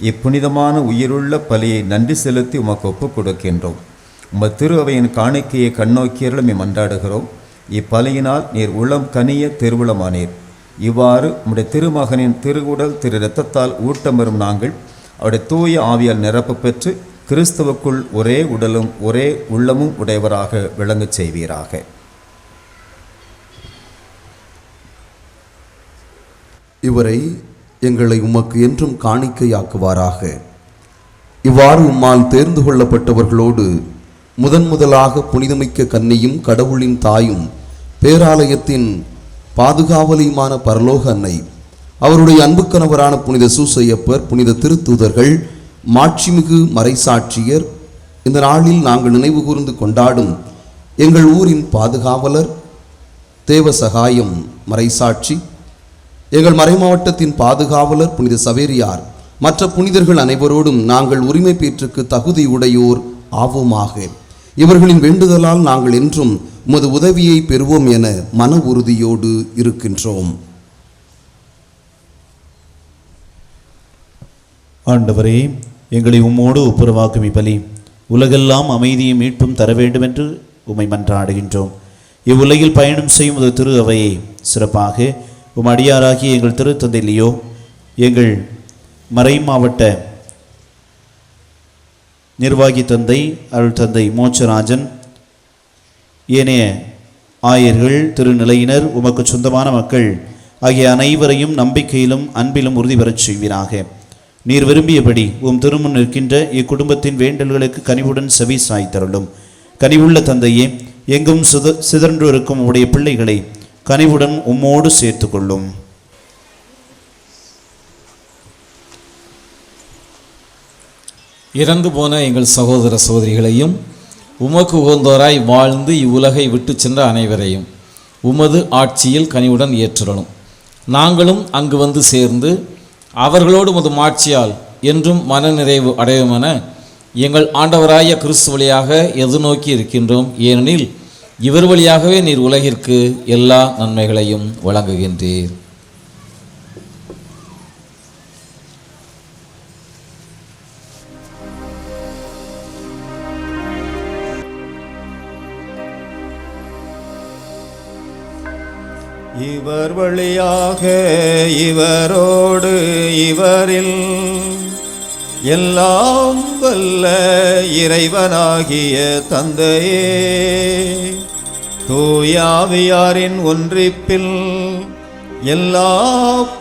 இப்புனிதமான உயிருள்ள பலியை நன்றி செலுத்தி உமக்கு ஒப்புக் கொடுக்கின்றோம். உமது திரு அவையின் காணிக்கையை கண்ணோக்கியர்களும் மன்றாடுகிறோம். இப்பலியினால் நீர் உளம் கனிய திருவுளமானீர். இவ்வாறு உம்முடைய திருமகனின் திருவுடல் திரு இரத்தத்தால் ஊட்டம் பெறும் நாங்கள் அவருடைய தூய ஆவியால் நிரப்பு பெற்று கிறிஸ்துவுக்குள் ஒரே உடலும் ஒரே உள்ளமும் உடையவராக விளங்கச் செய்வீராக. இவரை எங்களை உமக்கு என்றும் காணிக்கையாக்குவாராக. இவ்வாறு உம்மால் தேர்ந்து கொள்ளப்பட்டவர்களோடு முதலாக புனிதமிக்க கன்னியும் கடவுளின் தாயும் பேராலயத்தின் பாதுகாவலியுமான பரலோக அன்னை, அவருடைய அன்புக்கணவரான புனித சூசையப்பர், புனித திருத்தூதர்கள், மாட்சிமிகு மறைசாட்சியர், இந்த நாளில் நாங்கள் நினைவு கூர்ந்து கொண்டாடும் எங்கள் ஊரின் பாதுகாவலர் தேவசகாயம் மறைசாட்சி, எங்கள் மறைமாவட்டத்தின் பாதுகாவலர் புனித சவேரியார், மற்ற புனிதர்கள் அனைவரோடும் நாங்கள் உரிமை பேற்றுக்கு தகுதியுடையோர் ஆவோமாக. இவர்களின் வேண்டுதலால் நாங்கள் என்றும் உமது உதவியை பெறுவோம் என மன உறுதியோடு இருக்கின்றோம். ஆண்டவரே, எங்களை உம்மோடு ஒப்புரவாக்கும் இப்பலி உலகெல்லாம் அமைதியும் மீட்பும் தர வேண்டும் என்று உம்மை மன்றாடுகின்றோம். இவ்வுலகில் பயணம் செய்யும் உமது திரு அவையை சிறப்பாக உம் அடியாராகிய எங்கள் திருத்தந்தை லியோ, எங்கள் மறை மாவட்ட நிர்வாகி தந்தை அருள் தந்தை மோட்சராஜன், ஏனைய ஆயர்கள், திருநிலையினர், உமக்கு சொந்தமான மக்கள் ஆகிய அனைவரையும் நம்பிக்கையிலும் அன்பிலும் உறுதி பெறச் செய்வீராக. நீர் விரும்பியபடி உம் திருமுன் நிற்கின்ற இக்குடும்பத்தின் வேண்டல்களுக்கு கனிவுடன் செவி சாய்த்தருளும். கனிவுள்ள தந்தையே, எங்கும் சிதறன்று இருக்கும் உடைய பிள்ளைகளை கனிவுடன் உம்மோடு சேர்த்து கொள்ளும். இறந்து போன எங்கள் சகோதர சகோதரிகளையும் உமக்கு உகந்தோராய் வாழ்ந்து இவ்வுலகை விட்டு சென்ற அனைவரையும் உமது ஆட்சியில் கனிவுடன் ஏற்றுள்ளோம். நாங்களும் அங்கு வந்து சேர்ந்து அவர்களோடு உமது மாட்சியால் என்றும் மனநிறைவு அடையுமென எங்கள் ஆண்டவராய கிறிஸ்து வழியாக எதிர்நோக்கி இருக்கின்றோம். ஏனெனில் இவர் வழியாகவே நீர் உலகிற்கு எல்லா நன்மைகளையும் வழங்குகின்றீர். இவர் வழியாக இவரோடு இவரில் எல்லாம் வல்ல இறைவனாகிய தந்தையே, தூயாவியாரின் ஒன்றிப்பில் எல்லா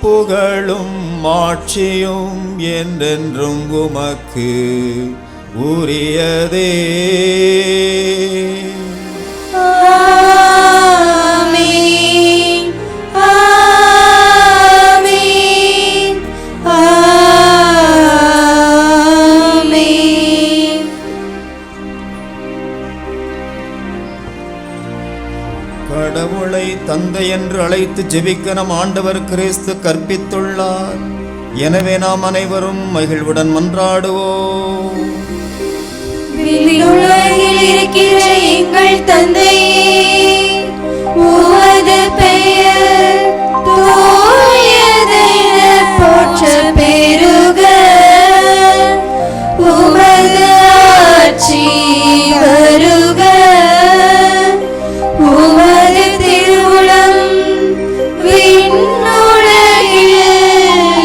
புகழும் மாட்சியும் என்றென்றும் உமக்கு உரியதே. கடவுளை தந்தை என்று அழைத்து ஜெபிக்க நம் ஆண்டவர் கிறிஸ்து கற்பித்துள்ளார். எனவே நாம் அனைவரும் மகிழ்வுடன் மன்றாடுவோம். விண்ணுலகில் இருக்கிற எங்கள் தந்தையே, உமது பெயர் தூயதென போற்றப் பெறுக. உமது ஆட்சி வருக. உமது திருவுளம் விண்ணுலகில்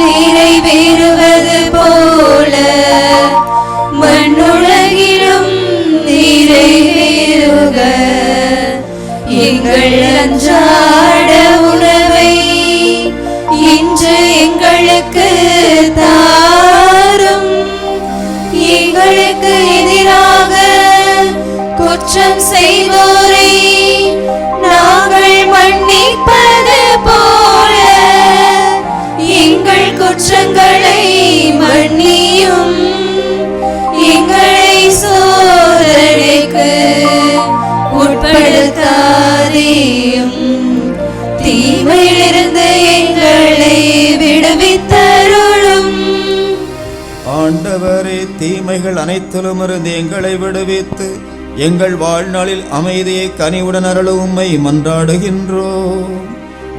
நிறைவேறுவது போல மண்ணுலகிலும் நிறைவேறுக. எங்கள் அன்றாட உணவை இன்று எங்களுக்கு தாரும். எங்களுக்கு குற்றம் செய்வோரை நாங்கள் மன்னிப்பது போல எங்கள் குற்றங்களை மன்னியும். எங்களை சோதனைக்கு உட்படுத்தாதேயும், தீமையிலிருந்து எங்களை விடுவித்தருளும். ஆண்டவரே, தீமைகள் அனைத்திலும் இருந்து எங்களை விடுவித்து எங்கள் வாழ்நாளில் அமைதியை கனிவுடன் அருளும் உம்மை மன்றாடுகின்றோம்.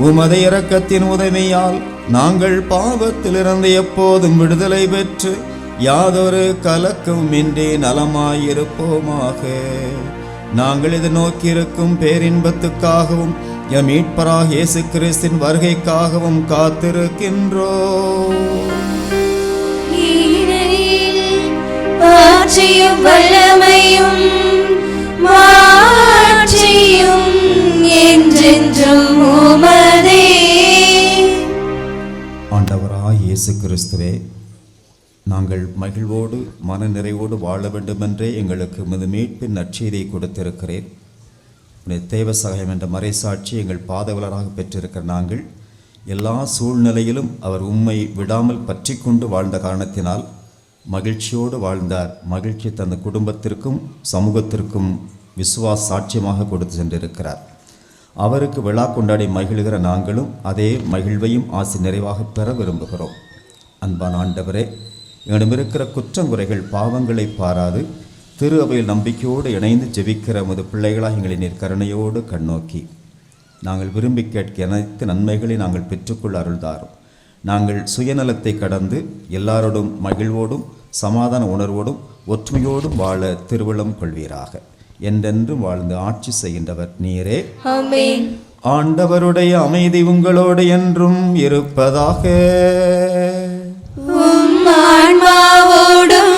உமது இரக்கத்தின் உதவியால் நாங்கள் பாவத்திலிருந்து எப்போதும் விடுதலை பெற்று யாதொரு கலக்கமின்றி நலமாயிருப்போமாக. நாங்கள் இது நோக்கியிருக்கும் பேரின்பத்துக்காகவும் எம் மீட்பராக இயேசு கிறிஸ்தின் வருகைக்காகவும் காத்திருக்கின்றோம். ஆட்சியும் வல்லமையும் மாட்சியும் என்றென்றும் உமதே. ஆண்டவராய் இயேசு கிறிஸ்துவே, நாங்கள் மகிழ்வோடு மன நிறைவோடு வாழ வேண்டுமென்றே எங்களுக்கு உமது மீட்பின் நற்செய்தியை கொடுத்திருக்கிறேன். உடைய தேவ சகாயம் என்ற மறைசாட்சி எங்கள் பாதவலராக பெற்றிருக்கிற நாங்கள் எல்லா சூழ்நிலையிலும் அவர் உம்மை விடாமல் பற்றி கொண்டு வாழ்ந்த காரணத்தினால் மகிழ்ச்சியோடு வாழ்ந்தார். மகிழ்ச்சி தந்த குடும்பத்திற்கும் சமூகத்திற்கும் விசுவாச சாட்சியமாக கொடுத்து சென்றிருக்கிறார். அவருக்கு விழா கொண்டாடி மகிழ்கிற நாங்களும் அதே மகிழ்வையும் ஆசி நிறைவாக பெற விரும்புகிறோம். அன்பான ஆண்டவரே, எங்களிடமிருக்கிற குற்றங்குறைகள் பாவங்களை பாராது திரு அவையில் நம்பிக்கையோடு இணைந்து ஜெபிக்கிற உமது பிள்ளைகளாக எங்களை நீர் கருணையோடு கண்ணோக்கி நாங்கள் விரும்பி கேட்க அனைத்து நன்மைகளை நாங்கள் பெற்றுக்கொள்ள அருள்தாரும். நாங்கள் சுயநலத்தை கடந்து எல்லாரோடும் மகிழ்வோடும் சமாதான உணர்வோடும் ஒற்றுமையோடும் வாழ திருவுளம் கொள்வீராக. என்றென்றும் வாழ்ந்து ஆட்சி செய்கின்றவர் நீரே. ஆமென். ஆண்டவருடைய அமைதி உங்களோடு என்றும் இருப்பதாக. உம் ஆன்மாவோடும்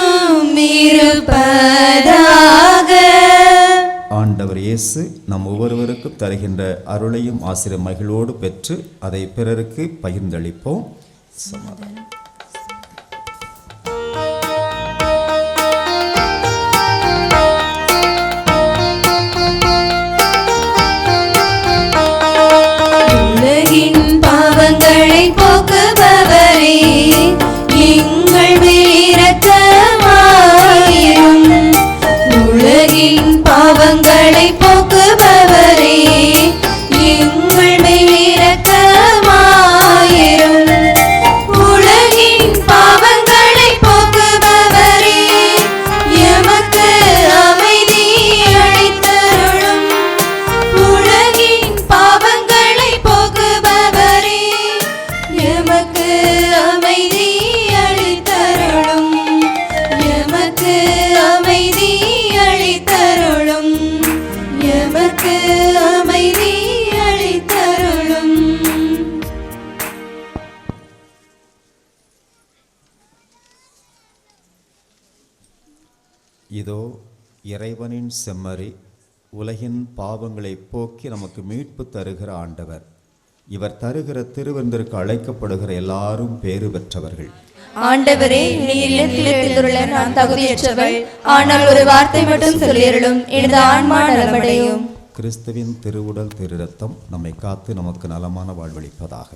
இருப்பதாக. ஆண்டவர் இயேசு நம் ஒவ்வொருவருக்கும் தருகின்ற அருளையும் ஆசிரிய மகிழ்வோடு பெற்று அதை பிறருக்கு பகிர்ந்தளிப்போம். சமாதானம். உலகின் பாவங்களை போக்குபவரே, எங்கள் மேல் இரக்கமாயிரும். உலகின் பாவங்களை போக்குபவரே, எங்கள் மேல் இரக்கமாயிரும். உலகின் பாவங்களை போக்குபவரே, எமக்கு அமைதி அளித்தருளும். உலகின் பாவங்களை போக்குபவரே, எமக்கு அமைதி அளித்தருளும். எமக்கு அமைதி அளித்தருளும். எமக்கு அமைதி அளித்தருளும். இதோ இறைவனின் செம்மறி, உலகின் பாவங்களை போக்கி நமக்கு மீட்பு தருகிற ஆண்டவர். இவர் தருகிற திருவிருந்திற்கு அழைக்கப்படுகிற எல்லாரும் பேறு பெற்றவர்கள். ஆண்டவரே, நீர் இல்லத்தில் எழுந்துள்ள நான் தகுதியற்றவள். ஆனால் ஒரு வார்த்தை மட்டும் சொல்லியருளும், எனது ஆன்மா நலமடையும். கிறிஸ்துவின் திருவுடல் திரு இரத்தம் நம்மை காத்து நமக்கு நலமான வாழ்வளிப்பதாக.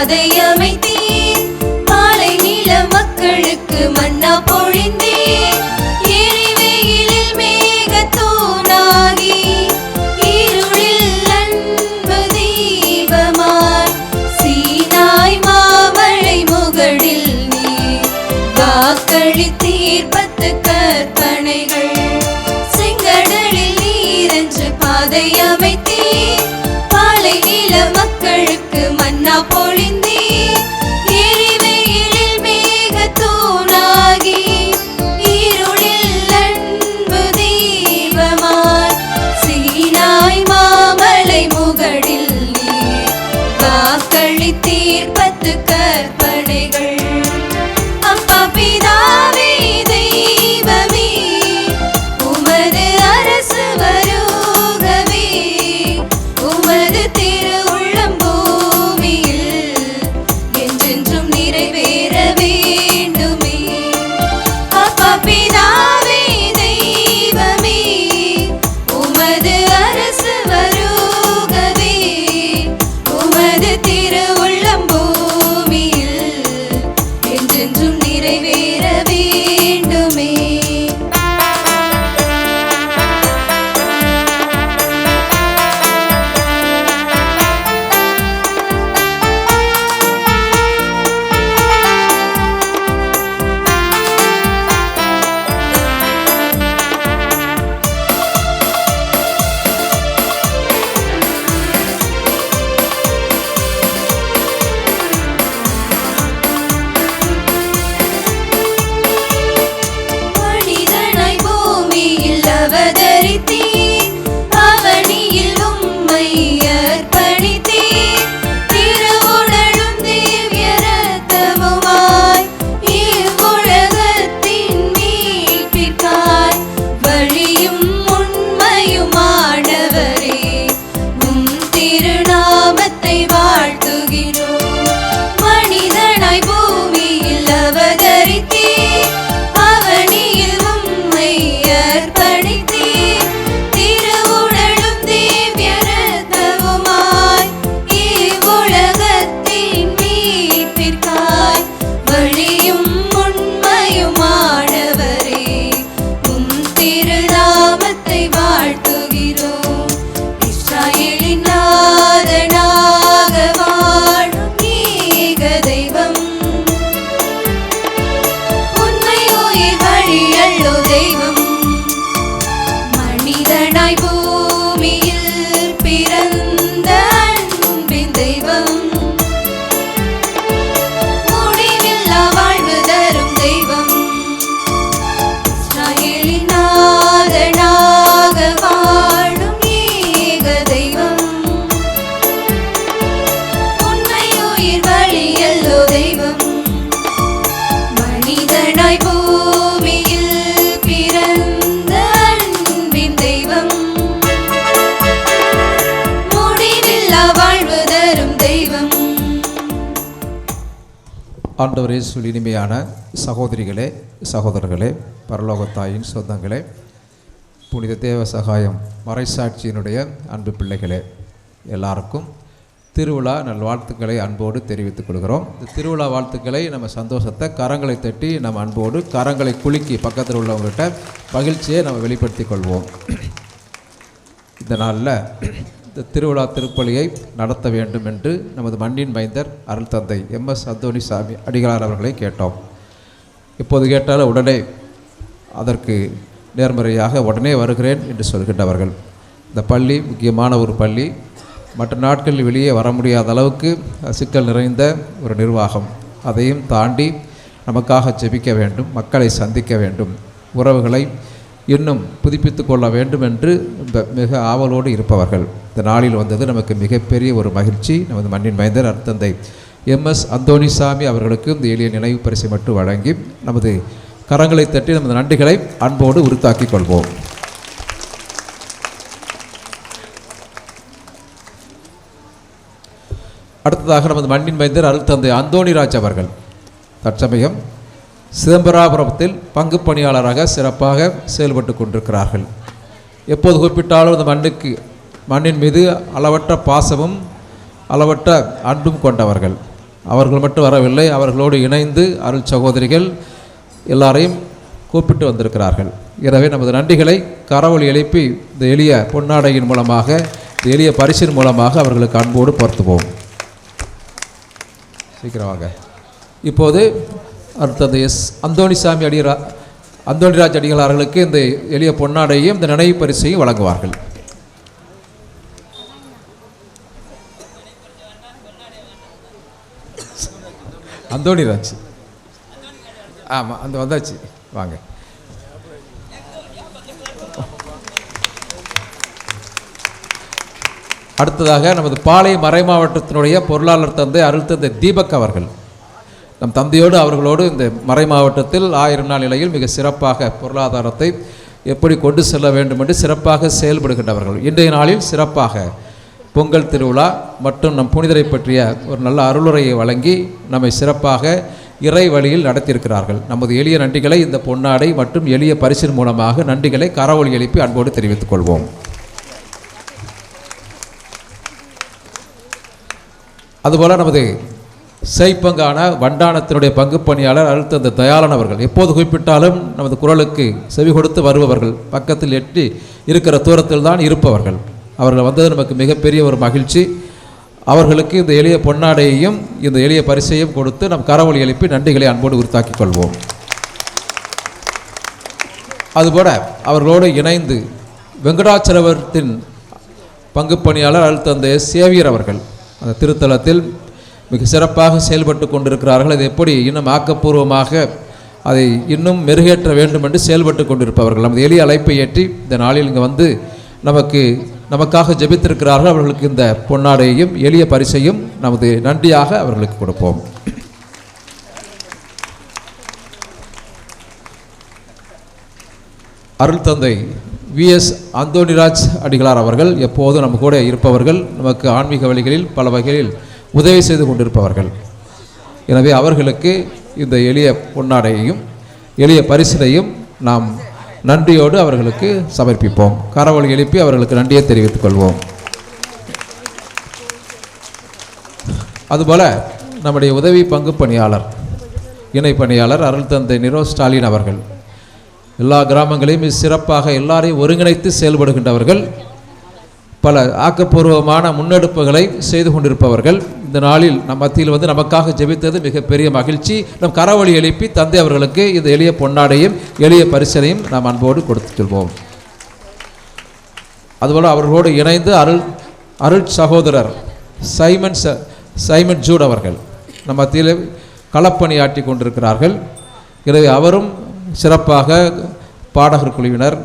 பாதை அமைத்தீர். பாலை நில மக்களுக்கு மன்னா பொழிந்தீர். எரிவெயிலில் மேகத்தூணாகி இருளில் அன்பு தீபமாய் சீனாய் மாமலை முகடில் நீர் வாக்களித்தீர் 10 கற்பனைகள். செங்கடலில் நீரென்று பாதை அமைத்தீர். பாலை நில மக்களுக்கு மன்னா பொழிந்தீர். எரிவெயிலில் மேகத்தூணாகி இருளில் அன்பு தீபமாய் சீனாய் மாமலை முகடில் நீர் வாக்களித்தீர் 10 கற்பனைகள். அப்பா பிதாவே தெய்வமே உமது அரசு வருகவே. உமது திருவுள்ளம் பூமியில் என்றென்றும் நிறைவேற வேண்டுமே. அப்பா பிதாவே தெய்வமே உமது அரசு வருகவே. உமது திருவுள்ளம் பூமியில் என்றென்றும் நிறைவேற வேண்டுமே. மனிதனாய் பூமியில் அவதரித்தீர். அவனியில் உம்மை அர்ப்பணித்தீர். திருவுடலும் திவ்ய இரத்தமுமாய் இவ்வுலகத்தின் மீட்பிற்காய் வழியும் உண்மையுமானவரே உம் திருநாமத்தை வாழ்த்துகிறோம். மனிதனாய் பூமியில் அவதரித்தீர். அவனியில் உம்மை அர்ப்பணித்தீர். திருவுடலும் திவ்ய இரத்தமுமாய் இவ்வுலகத்தின் மீட்பிற்காய் வழியும் உண்மையுமானவரே உம் திருநாமத்தை வாழ்த்துகிறோம். இஸ்ராயேலின் நாதனாக வாழும் ஏக தெய்வம் உண்மை உயிர் வழியல்லோ தெய்வம். மனிதனாய் பூமியில் பிறந்த அன்பின் தெய்வம். முடிவில்லா வாழ்வு தரும் தெய்வம். இஸ்ராயேலின் நாதனாக வாழும் ஏக தெய்வம் உண்மை உயிர் வழியல்லோ தெய்வம். மனிதனாய் பூமியில் பிறந்த அன்பின் தெய்வம். முடிவில்லா வாழ்வு தரும் தெய்வம். ஆண்டவர் இயேசுவில் இனிமையான சகோதரிகளே சகோதரர்களே பரலோகத்தாயின் சொந்தங்களே புனித தேவ சகாயம் மறைசாட்சியினுடைய அன்பு பிள்ளைகளே எல்லாருக்கும் திருவிழா நல்வாழ்த்துக்களை அன்போடு தெரிவித்துக் கொள்கிறோம். இந்த திருவிழா வாழ்த்துக்களை நம்ம சந்தோஷத்தை கரங்களை தட்டி நம்ம அன்போடு கரங்களை குலுக்கி பக்கத்தில் உள்ளவங்ககிட்ட மகிழ்ச்சியை நம்ம வெளிப்படுத்திக் கொள்வோம். இந்த நாளில் இந்த திருவிழா திருப்பலியை நடத்த வேண்டும் என்று நமது மண்ணின் மைந்தர் அருள் தந்தை MS அந்தோணிசாமி அடிகளார் அவர்களை கேட்டோம். இப்போது கேட்டால் உடனே அதற்கு நேர்மறையாக உடனே வருகிறேன் என்று சொல்கின்றவர்கள். இந்த பள்ளி முக்கியமான ஒரு பள்ளி. மற்ற நாட்களில் வெளியே வர முடியாத அளவுக்கு சிக்கல் நிறைந்த ஒரு நிர்வாகம். அதையும் தாண்டி நமக்காக ஜெபிக்க வேண்டும், மக்களை சந்திக்க வேண்டும், உறவுகளை இன்னும் புதுப்பித்து கொள்ள வேண்டும் என்று மிக ஆவலோடு இருப்பவர்கள். இந்த நாளில் வந்தது நமக்கு மிகப்பெரிய ஒரு மகிழ்ச்சி. நமது மண்ணின் மைந்தர் அருட்தந்தை MS அந்தோணிசாமி அவர்களுக்கு இந்த எளிய நினைவு பரிசை மட்டும் வழங்கி நமது கரங்களை தட்டி நமது நன்றிகளை அன்போடு உறுத்தாக்கிக் கொள்வோம். அடுத்ததாக நமது மண்ணின் மைந்தர் அருட்தந்தை அந்தோணிராஜ் அவர்கள் தற்சமயம் சிதம்பராபுரத்தில் பங்கு பணியாளராக சிறப்பாக செயல்பட்டு கொண்டிருக்கிறார்கள். எப்போது கூப்பிட்டாலும் இந்த மண்ணின் மீது அளவற்ற பாசமும் அளவற்ற அன்பும் கொண்டவர்கள். அவர்கள் மட்டும் வரவில்லை, அவர்களோடு இணைந்து அருள் சகோதரிகள் எல்லாரையும் கூப்பிட்டு வந்திருக்கிறார்கள். எனவே நமது நன்றிகளை கரவொலி எழுப்பி இந்த எளிய பொன்னாடையின் மூலமாக, இந்த எளிய பரிசின் மூலமாக அவர்களுக்கு அன்போடு பொருத்துவோம். சீக்கிரமாக. இப்போது அடுத்தது அந்தோணிராஜ் அடிகளார்களுக்கு இந்த எளிய பொன்னாடையும் இந்த நினைவு பரிசையும் வழங்குவார்கள். அந்தோணிராஜ், ஆமாம், அந்த வந்தாச்சு, வாங்க. அடுத்ததாக நமது பாளை மறை மாவட்டத்தினுடைய பொருளாளர் தந்தை அருள் தந்தை தீபக் அவர்கள் நம் தந்தையோடு அவர்களோடு இந்த மறை மாவட்டத்தில் 1000 நாள் நிலையில் மிக சிறப்பாக பொருளாதாரத்தை எப்படி கொண்டு செல்ல வேண்டும் என்று சிறப்பாக செயல்படுகின்றவர்கள். இன்றைய நாளில் சிறப்பாக பொங்கல் திருவிழா மற்றும் நம் புனிதரை பற்றிய ஒரு நல்ல அருளுரையை வழங்கி நம்மை சிறப்பாக இறை வழியில் நடத்தியிருக்கிறார்கள். நமது எளிய நன்றிகளை இந்த பொன்னாடை மற்றும் எளிய பரிசின் மூலமாக நன்றிகளை கரவொலி எழுப்பி அன்போடு தெரிவித்துக் கொள்வோம். அதுபோல் நமது செய்பங்கான வண்டானத்தினுடைய பங்கு பணியாளர் அருள் தந்தை தயாளன் அவர்கள் எப்போது குறிப்பிட்டாலும் நமது குரலுக்கு செவி கொடுத்து வருபவர்கள், பக்கத்தில் எட்டி இருக்கிற தூரத்தில் தான் இருப்பவர்கள். அவர்கள் வந்தது நமக்கு மிகப்பெரிய ஒரு மகிழ்ச்சி. அவர்களுக்கு இந்த எளிய பொன்னாடையையும் இந்த எளிய பரிசையும் கொடுத்து நம் கரவொலி எழுப்பி நன்றிகளை அன்போடு உரித்தாக்கிக் கொள்வோம். அதுபோல அவர்களோடு இணைந்து வெங்கடாச்சலபுரத்தின் பங்கு பணியாளர் அருள் தந்தை சேவியர் அவர்கள் அந்த திருத்தலத்தில் மிக சிறப்பாக செயல்பட்டு கொண்டிருக்கிறார்கள். அது எப்படி இன்னும் ஆக்கப்பூர்வமாக அதை இன்னும் மெருகேற்ற வேண்டும் என்று செயல்பட்டு கொண்டிருப்பவர்கள். நமது எளிய அழைப்பை ஏற்றி இந்த நாளில் இங்கே வந்து நமக்காக ஜெபித்திருக்கிறார்கள். அவர்களுக்கு இந்த பொன்னாடையையும் எளிய பரிசையும் நமது நன்றியாக அவர்களுக்கு கொடுப்போம். அருள் தந்தை விஎஸ் அந்தோணிராஜ் அடிகளார் அவர்கள் எப்போதும் நம்ம கூட இருப்பவர்கள், நமக்கு ஆன்மீக வழிகளில் பல வகைகளில் உதவி செய்து கொண்டிருப்பவர்கள். எனவே அவர்களுக்கு இந்த எளிய பொன்னாடையையும் எளிய பரிசிலையும் நாம் நன்றியோடு அவர்களுக்கு சமர்ப்பிப்போம். கரவொலி எழுப்பி அவர்களுக்கு நன்றியை தெரிவித்துக் கொள்வோம். அதுபோல நம்முடைய உதவி பங்கு பணியாளர் இணை பணியாளர் அருள் தந்தை நிரோ ஸ்டாலின் அவர்கள் எல்லா கிராமங்களையும் சிறப்பாக எல்லாரையும் ஒருங்கிணைத்து செயல்படுகின்றவர்கள். பல ஆக்கப்பூர்வமான முன்னெடுப்புகளை செய்து கொண்டிருப்பவர்கள். இந்த நாளில் நம் மத்தியில் வந்து நமக்காக ஜெபித்தது மிகப்பெரிய மகிழ்ச்சி. நம் கரவொலி எழுப்பி தந்தை அவர்களுக்கு இந்த எளிய பொன்னாடையும் எளிய பரிசனையும் நாம் அன்போடு கொடுத்து செல்வோம். அதுபோல் அவர்களோடு இணைந்து அருள் சகோதரர் சைமன் ஜூட் அவர்கள் நம் மத்தியில் களப்பணியாற்றி கொண்டிருக்கிறார்கள். எனவே அவரும் சிறப்பாக பாடகர் குழுவினர்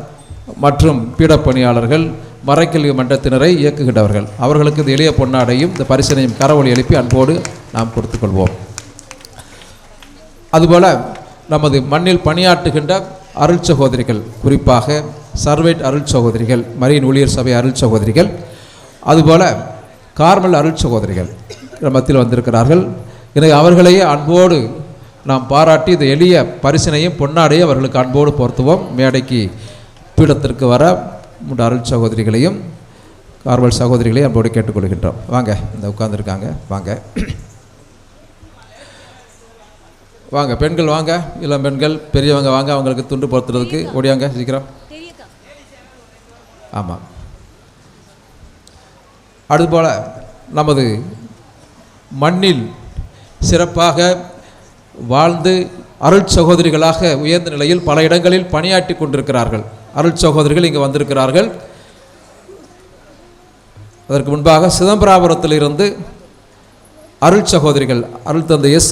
மற்றும் பீடப்பணியாளர்கள் மறைக்கல்வி மன்றத்தினரை இயக்குகின்றவர்கள். அவர்களுக்கு இந்த எளிய பொன்னாடையும் இந்த பரிசனையும் கரவொலி எழுப்பி அன்போடு நாம் கொடுத்துக்கொள்வோம். அதுபோல் நமது மண்ணில் பணியாற்றுகின்ற அருள் சகோதரிகள், குறிப்பாக சர்வேட் அருள் சகோதரிகள், மரியின் ஊழியர் சபை அருள் சகோதரிகள், அதுபோல் கார்மல் அருள் சகோதரிகள் மத்தியில் வந்திருக்கிறார்கள். எனவே அவர்களையே அன்போடு நாம் பாராட்டி இந்த எளிய பரிசனையும் பொன்னாடையும் அவர்களுக்கு அன்போடு பொருத்துவோம். மேடைக்கு பீடத்திற்கு வர அருள் சகோதரிகளையும் கார்மல் சகோதரிகளையும் அன்போடு கேட்டுக்கொள்கின்றோம். வாங்க, இந்த உட்கார்ந்துருக்காங்க, வாங்க வாங்க பெண்கள் வாங்க, இளம் பெண்கள் பெரியவங்க வாங்க, அவங்களுக்கு துண்டு பொறுத்துறதுக்கு ஓடியாங்க சீக்கிரம். ஆமாம். அதுபோல் நமது மண்ணில் சிறப்பாக வாழ்ந்து அருள் சகோதரிகளாக உயர்ந்த நிலையில் பல இடங்களில் பணியாற்றி கொண்டிருக்கிறார்கள். அருள் சகோதரிகள் இங்கே வந்திருக்கிறார்கள். அதற்கு முன்பாக சிதம்பராபுரத்தில் இருந்து அருள் சகோதரிகள் அருள் தந்தை எஸ்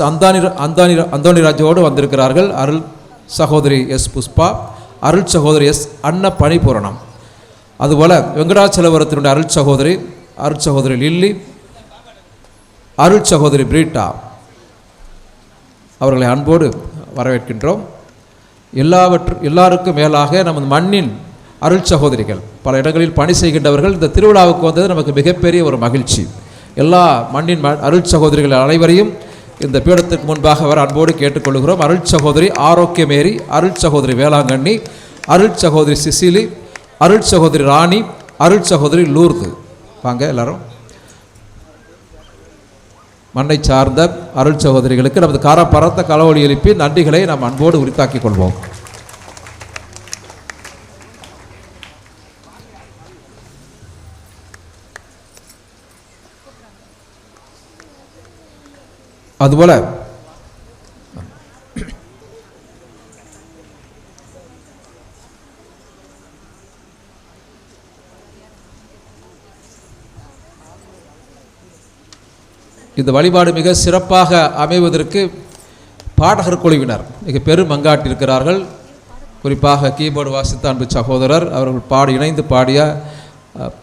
அந்தோணிராஜோடு வந்திருக்கிறார்கள். அருள் சகோதரி எஸ் புஷ்பா, அருள் சகோதரி எஸ் அன்ன பணிபூரணம், அதுபோல் வெங்கடாச்சலபுரத்தினுடைய அருள் சகோதரி லில்லி, அருள் சகோதரி பிரீட்டா அவர்களை அன்போடு வரவேற்கின்றோம். எல்லாருக்கும் மேலாக நமது மண்ணின் அருள் சகோதரிகள் பல இடங்களில் பணி செய்கின்றவர்கள். இந்த திருவிழாவுக்கு வந்தது நமக்கு மிகப்பெரிய ஒரு மகிழ்ச்சி. எல்லா மண்ணின் அருள் சகோதரிகள் அனைவரையும் இந்த பீடத்திற்கு முன்பாக வர அன்போடு கேட்டுக்கொள்கிறோம். அருள் சகோதரி ஆரோக்கியமேரி, அருள் சகோதரி வேளாங்கண்ணி, அருள் சகோதரி சிசிலி, அருள் சகோதரி ராணி, அருள் சகோதரி லூர்து. வாங்க எல்லாரும். மண்ணை சார்ந்த அருள் சகோதரிகளுக்கு நமது பரத்த களவொலி எழுப்பி நன்றிகளை நாம் அன்போடு உரித்தாக்கிக் கொள்வோம். அதுபோல இந்த வழிபாடு மிக சிறப்பாக அமைவதற்கு பாடகர் குழுவினர் மிக பெரும் பங்காற்றிருக்கிறார்கள். குறிப்பாக கீபோர்டு வாசித்த அன்பு சகோதரர் அவர்கள் இணைந்து பாடிய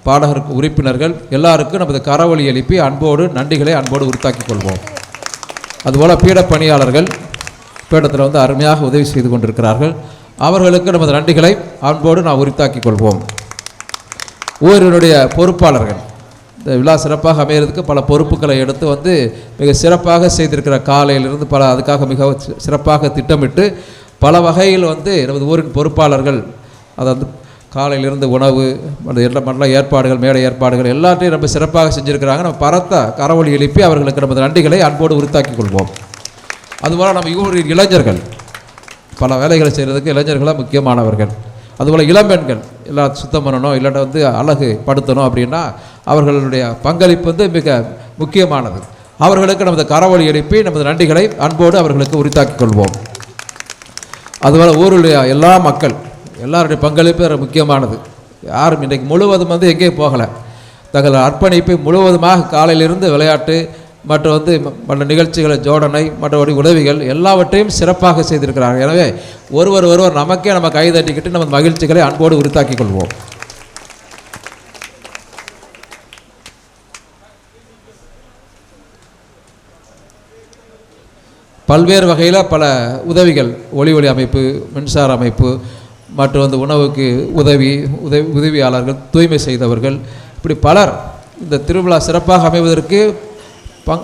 பாடகர் உறுப்பினர்கள் எல்லாருக்கும் நமது கரவொலி எழுப்பி அன்போடு நன்றிகளை அன்போடு உரித்தாக்கிக் கொள்வோம். அதுபோல் பீட பணியாளர்கள் பீடத்தில் வந்து அருமையாக உதவி செய்து கொண்டிருக்கிறார்கள். அவர்களுக்கு நமது நன்றிகளை அன்போடு நாம் உரித்தாக்கிக் கொள்வோம். ஊரினுடைய பொறுப்பாளர்கள் இந்த விழா சிறப்பாக அமைகிறதுக்கு பல பொறுப்புகளை எடுத்து வந்து மிக சிறப்பாக செய்திருக்கிற காலையிலிருந்து அதுக்காக மிக சிறப்பாக திட்டமிட்டு பல வகையில் வந்து நமது ஊரின் பொறுப்பாளர்கள் அதை வந்து காலையிலிருந்து உணவு மற்ற ஏற்பாடுகள் மேடை ஏற்பாடுகள் எல்லாத்தையும் ரொம்ப சிறப்பாக செஞ்சுருக்கிறாங்க. நம்ம பரத்த கரவொலி எழுப்பி அவர்களுக்கு நமது நன்றிகளை அன்போடு உரித்தாக்கிக் கொள்வோம். அதுபோல் நம்ம ஊரின் இளைஞர்கள் பல வேலைகளை செய்கிறதுக்கு இளைஞர்களாக முக்கியமானவர்கள். அதுபோல் இளம்பெண்கள் எல்லாம் சுத்தம் பண்ணணும் இல்லாட்ட வந்து அழகு படுத்தணும் அப்படின்னா அவர்களுடைய பங்களிப்பு வந்து மிக முக்கியமானது. அவர்களுக்கு நமது கரவொலி எழுப்பி நமது நன்றிகளை அன்போடு அவர்களுக்கு உரித்தாக்கிக் கொள்வோம். அதுபோல் ஊருடைய எல்லா மக்கள் எல்லாருடைய பங்களிப்பு முக்கியமானது. யாரும் இன்றைக்கு முழுவதும் வந்து எங்கேயும் போகலை. தங்கள் அர்ப்பணிப்பை முழுவதுமாக காலையிலிருந்து விளையாட்டு மற்றும் வந்து மற்ற நிகழ்ச்சிகளை ஜோடனை மற்றபடி உதவிகள் எல்லாவற்றையும் சிறப்பாக செய்திருக்கிறார்கள். எனவே ஒருவர் நமக்கே நம்ம கைதட்டிக்கிட்டு நம்ம மகிழ்ச்சிகளை அன்போடு உரித்தாக்கிக் கொள்வோம். பல்வேறு வகையில் பல உதவிகள் ஒளி அமைப்பு மின்சார அமைப்பு மற்றும் வந்து உணவுக்கு உதவியாளர்கள் தூய்மை செய்தவர்கள் இப்படி பலர் இந்த திருவிழா சிறப்பாக அமைவதற்கு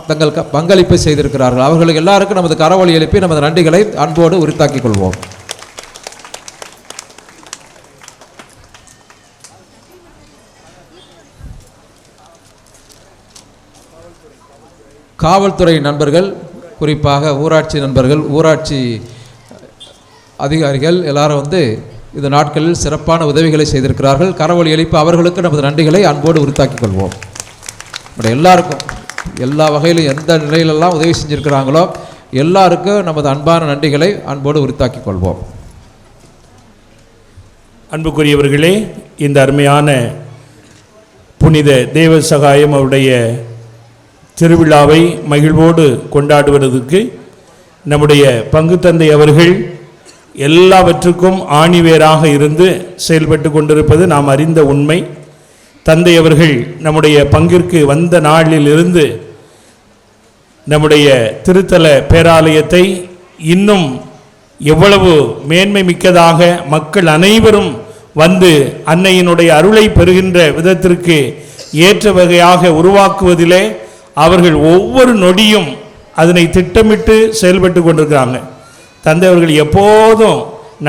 தங்கள் பங்களிப்பை செய்திருக்கிறார்கள். அவர்களுக்கு எல்லாருக்கும் நமது கரவொலி எழுப்பி நமது நன்றிகளை அன்போடு உரித்தாக்கிக் கொள்வோம். காவல்துறை நண்பர்கள் குறிப்பாக ஊராட்சி நண்பர்கள் ஊராட்சி அதிகாரிகள் எல்லாரும் வந்து இந்த நாட்களில் சிறப்பான உதவிகளை செய்திருக்கிறார்கள். கரவொலி எழுப்பி அவர்களுக்கு நமது நன்றிகளை அன்போடு உரித்தாக்கிக் கொள்வோம். எல்லாருக்கும் எல்லா வகையிலும் எந்த நிலையிலெல்லாம் உதவி செஞ்சுருக்கிறாங்களோ எல்லாருக்கும் நமது அன்பான நன்றிகளை அன்போடு உரித்தாக்கிக் கொள்வோம். அன்புக்குரியவர்களே, இந்த அருமையான புனித தேவ சகாயம் அவருடைய திருவிழாவை மகிழ்வோடு கொண்டாடுவதற்கு நம்முடைய பங்கு தந்தை அவர்கள் எல்லாவற்றுக்கும் ஆணிவேராக இருந்து செயல்பட்டு கொண்டிருப்பது நாம் அறிந்த உண்மை. தந்தை அவர்கள் நம்முடைய பங்கிற்கு வந்த நாளில் இருந்து நம்முடைய திருத்தல பேராலயத்தை இன்னும் எவ்வளவு மேன்மை மிக்கதாக மக்கள் அனைவரும் வந்து அன்னையினுடைய அருளை பெறுகின்ற விதத்திற்கு ஏற்ற வகையாக உருவாக்குவதிலே அவர்கள் ஒவ்வொரு நொடியும் அதனை திட்டமிட்டு செயல்பட்டு கொண்டிருக்கிறாங்க. தந்தை அவர்கள் எப்போதும்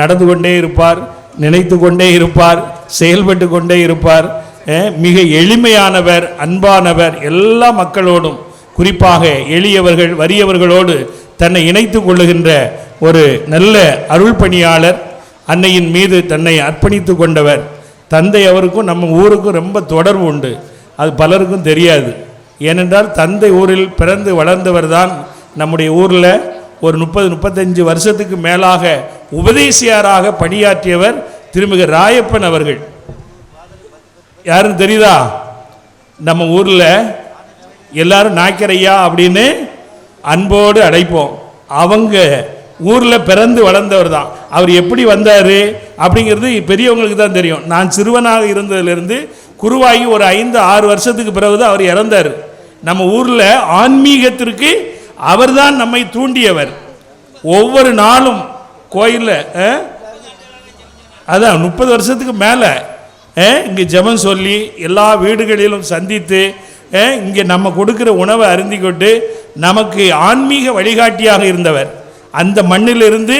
நடந்து கொண்டே இருப்பார், நினைத்து கொண்டே இருப்பார், செயல்பட்டு கொண்டே இருப்பார். மிக எளிமையானவர், அன்பானவர். எல்லா மக்களோடும் குறிப்பாக எளியவர்கள் வறியவர்களோடு தன்னை இணைத்து கொள்ளுகின்ற ஒரு நல்ல அருள் பணியாளர். அன்னையின் மீது தன்னை அர்ப்பணித்து கொண்டவர். தந்தை அவருக்கும் நம்ம ஊருக்கும் ரொம்ப தொடர்பு உண்டு. அது பலருக்கும் தெரியாது. ஏனென்றால் தந்தை ஊரில் பிறந்து வளர்ந்தவர் தான் நம்முடைய ஊரில் ஒரு 30-35 வருஷத்துக்கு மேலாக உபதேசியாராக பணியாற்றியவர் திருமிகு ராயப்பன் அவர்கள். யாருன்னு தெரியுதா? நம்ம ஊரில் எல்லாரும் நாய்க்கரையா அப்படின்னு அன்போடு அழைப்போம். அவங்க ஊரில் பிறந்து வளர்ந்தவர் தான். அவர் எப்படி வந்தார் அப்படிங்கிறது பெரியவங்களுக்கு தான் தெரியும். நான் சிறுவனாக இருந்ததிலிருந்து குருவாகி ஒரு 5-6 வருஷத்துக்கு பிறகு தான் அவர் இறந்தார். நம்ம ஊரில் ஆன்மீகத்திற்கு அவர்தான் நம்மை தூண்டியவர். ஒவ்வொரு நாளும் கோயிலில் அதான் 30 வருஷத்துக்கு மேலே இங்கே ஜெபம் சொல்லி எல்லா வீடுகளிலும் சந்தித்து இங்கே நம்ம கொடுக்குற உணவை அருந்தி கொண்டு நமக்கு ஆன்மீக வழிகாட்டியாக இருந்தவர். அந்த மண்ணிலிருந்து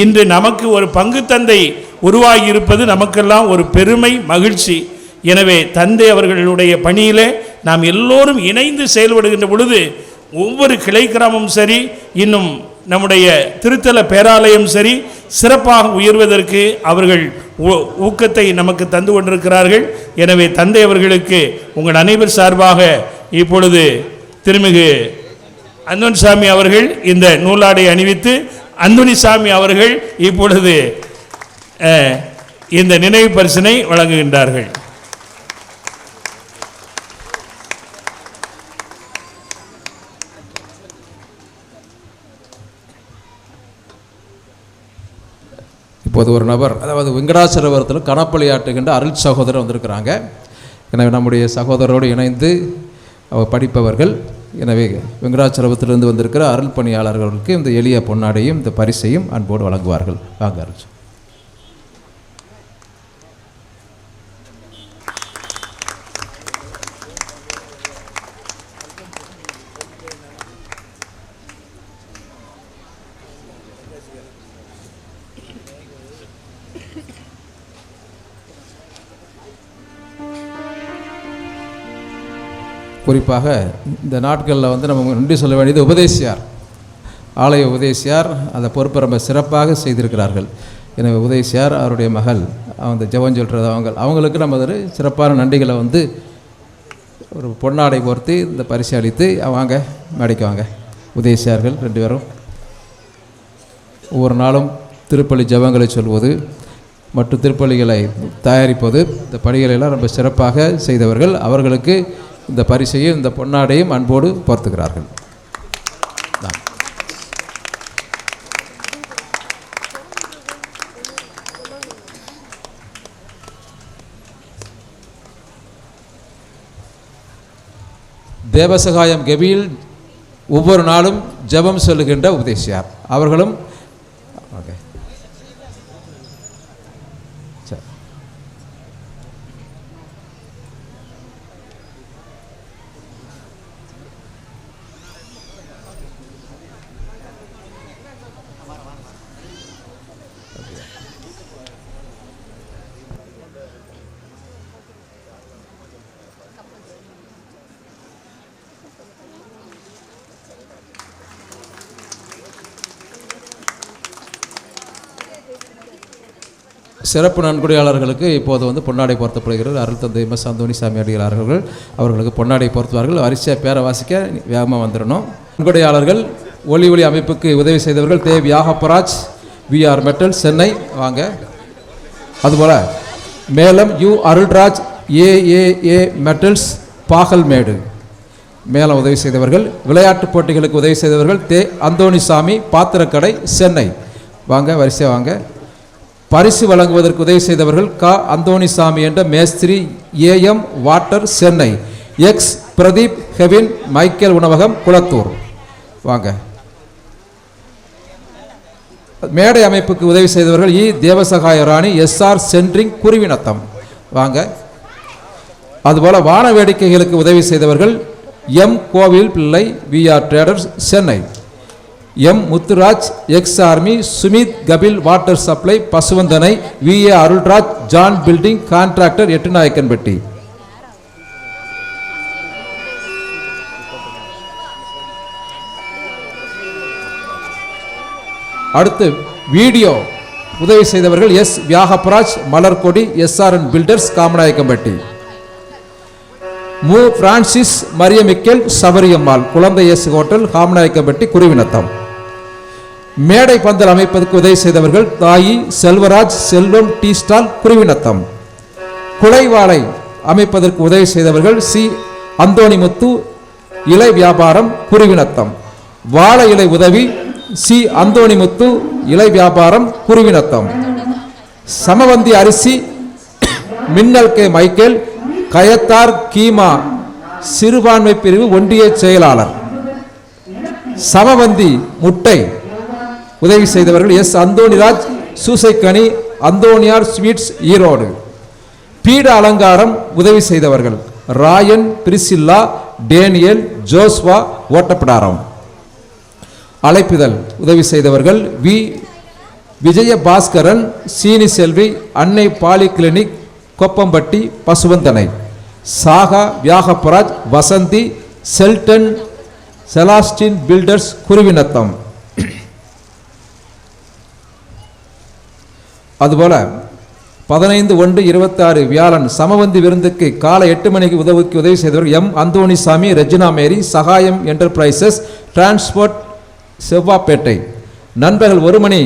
இன்று நமக்கு ஒரு பங்கு தந்தை உருவாகி இருப்பது நமக்கெல்லாம் ஒரு பெருமை, மகிழ்ச்சி. எனவே தந்தை அவர்களுடைய பணியிலே நாம் எல்லோரும் இணைந்து செயல்படுகின்ற பொழுது ஒவ்வொரு கிளை கிராமமும் சரி, இன்னும் நம்முடைய திருத்தல பேராலயம் சரி சிறப்பாக உயர்வதற்கு அவர்கள் ஊக்கத்தை நமக்கு தந்து கொண்டிருக்கிறார்கள். எனவே தந்தை அவர்களுக்கு உங்கள் அனைவர் சார்பாக இப்பொழுது திருமிகு அந்தோணிசாமி அவர்கள் இந்த நூலாடை அணிவித்து, அந்தோணிசாமி அவர்கள் இப்பொழுது இந்த நினைவு பரிசினை வழங்குகின்றார்கள். இப்போது ஒரு நபர், அதாவது வெங்கடாச்சலபுரத்தில் கணப்பள்ளி ஆட்டுகின்ற அருள் சகோதரர் வந்திருக்கிறாங்க. எனவே நம்முடைய சகோதரரோடு இணைந்து படிப்பவர்கள். எனவே வெங்கடாச்சலபுரத்திலிருந்து வந்திருக்கிற அருள் பணியாளர்களுக்கு இந்த எளிய பொன்னாடையும் இந்த பரிசையும் அன்போடு வழங்குவார்கள். வாங்க அருள். குறிப்பாக இந்த நாட்களில் வந்து நம்ம நன்றி சொல்ல வேண்டியது உபதேசியார், ஆலய உபதேசியார் அந்த பொறுப்பை ரொம்ப சிறப்பாக செய்திருக்கிறார்கள். எனவே உபதேசியார், அவருடைய மகள் அந்த ஜெபம் சொல்கிறது அவங்களுக்கு நம்ம ஒரு சிறப்பான நன்றிகளை வந்து ஒரு பொன்னாடை போர்த்தி இந்த பரிசு அளித்து வாங்க மேடைக்கு வாங்க. உபதேசியார்கள் 2 பேரும் ஒவ்வொரு நாளும் திருப்பலி ஜெபங்களை சொல்வது மற்றும் திருப்பலிகளை தயாரிப்பது, இந்த பணிகளெல்லாம் ரொம்ப சிறப்பாக செய்தவர்கள். அவர்களுக்கு இந்த பரிசையும் இந்த பொன்னாடையும் அன்போடு போர்த்துகிறார்கள். தேவசகாயம் கெபியில் ஒவ்வொரு நாளும் ஜெபம் சொல்லுகின்ற உபதேசியார் அவர்களும் சிறப்பு நன்கொடையாளர்களுக்கு இப்போது வந்து பொன்னாடை போர்த்தப்படுகிறது. அருள் தந்தை எம்.எஸ். அந்தோணிசாமி அடிகளார்கள் அவர்களுக்கு பொன்னாடை போர்த்துவார்கள். வரிசையாக பேரை வாசிக்க வேகமாக வந்துடணும். நன்கொடையாளர்கள் ஒளி அமைப்புக்கு உதவி செய்தவர்கள் தே வியாகப்பராஜ், VR மெட்டல் சென்னை வாங்க. அதுபோல் மேலம் U Arulraj AAA metals Pagalmedu மேலும் உதவி செய்தவர்கள். விளையாட்டுப் போட்டிகளுக்கு உதவி செய்தவர்கள் தே அந்தோணிசாமி பாத்திரக்கடை சென்னை வாங்க, வரிசையாக வாங்க. பரிசு வழங்குவதற்கு உதவி செய்தவர்கள் க அந்தோணிசாமி என்ற மேஸ்திரி AM water Chennai, ex Pradeep Hevin Michael உணவகம் குளத்தூர் வாங்க. மேடை அமைப்புக்கு உதவி செய்தவர்கள் இ தேவசகாய ராணி SR சென்ட்ரிங் குருவினத்தம் வாங்க. அதுபோல வான வேடிக்கைகளுக்கு உதவி செய்தவர்கள் M Kovil Pillai VR traders Chennai, M Muthuraj ex army, Sumith Kapil water supply Pasuvanthanai, VA Arulraj John building contractor Ettunayakkanpatti. அடுத்து வீடியோ உதவி செய்தவர்கள் S Viyagapparaj Malarkodi SRN builders Kamanayakkampatti, மு பிரான்சிஸ் மரியமிக்கேல் சபரியம்மாள் குழந்தை எஸ் ஹோட்டல் காமநாயக்கம்பட்டி குருவினத்தம். மேடை பந்தல் அமைப்பதற்கு உதவி செய்தவர்கள் தாயி செல்வராஜ் செல்வம் டீ ஸ்டால் குருவினத்தம். குலைவாளை அமைப்பதற்கு உதவி செய்தவர்கள் சி அந்தோணிமுத்து இலை வியாபாரம் குருவினத்தம். வாழை இலை உதவி சி அந்தோணிமுத்து இலை வியாபாரம் குருவினத்தம். சமவந்தி அரிசி மின்னல் கே மைக்கேல் கயத்தார் கீமா சிறுபான்மை பிரிவு ஒன்றிய செயலாளர். சமவந்தி முட்டை உதவி செய்தவர்கள் எஸ் அந்தோணிராஜ் சூசைக்கனி அந்தோணியார் ஸ்வீட்ஸ் ஈரோடு. பீட அலங்காரம் உதவி செய்தவர்கள் ராயன் பிரிசில்லா டேனியல் ஜோஸ்வா ஓட்டப்பிடாரம். அழைப்பிதழ் உதவி செய்தவர்கள் வி விஜயபாஸ்கரன் சீனி செல்வி அன்னை பாலி கிளினிக் கொப்பம்பட்டி பசுவந்தனை. சாகா வியாகப்பராஜ் வசந்தி செல்டன் செலாஸ்டின் பில்டர்ஸ் குருவினத்தம். அதுபோல 15/1/26 வியாழன் சமவந்தி விருந்துக்கு காலை 8 மணிக்கு உதவி செய்தவர் M Anthonisamy, Regina Mary, Sagayam enterprises, transport Sevvapettai. நண்பர்கள் 1 மணி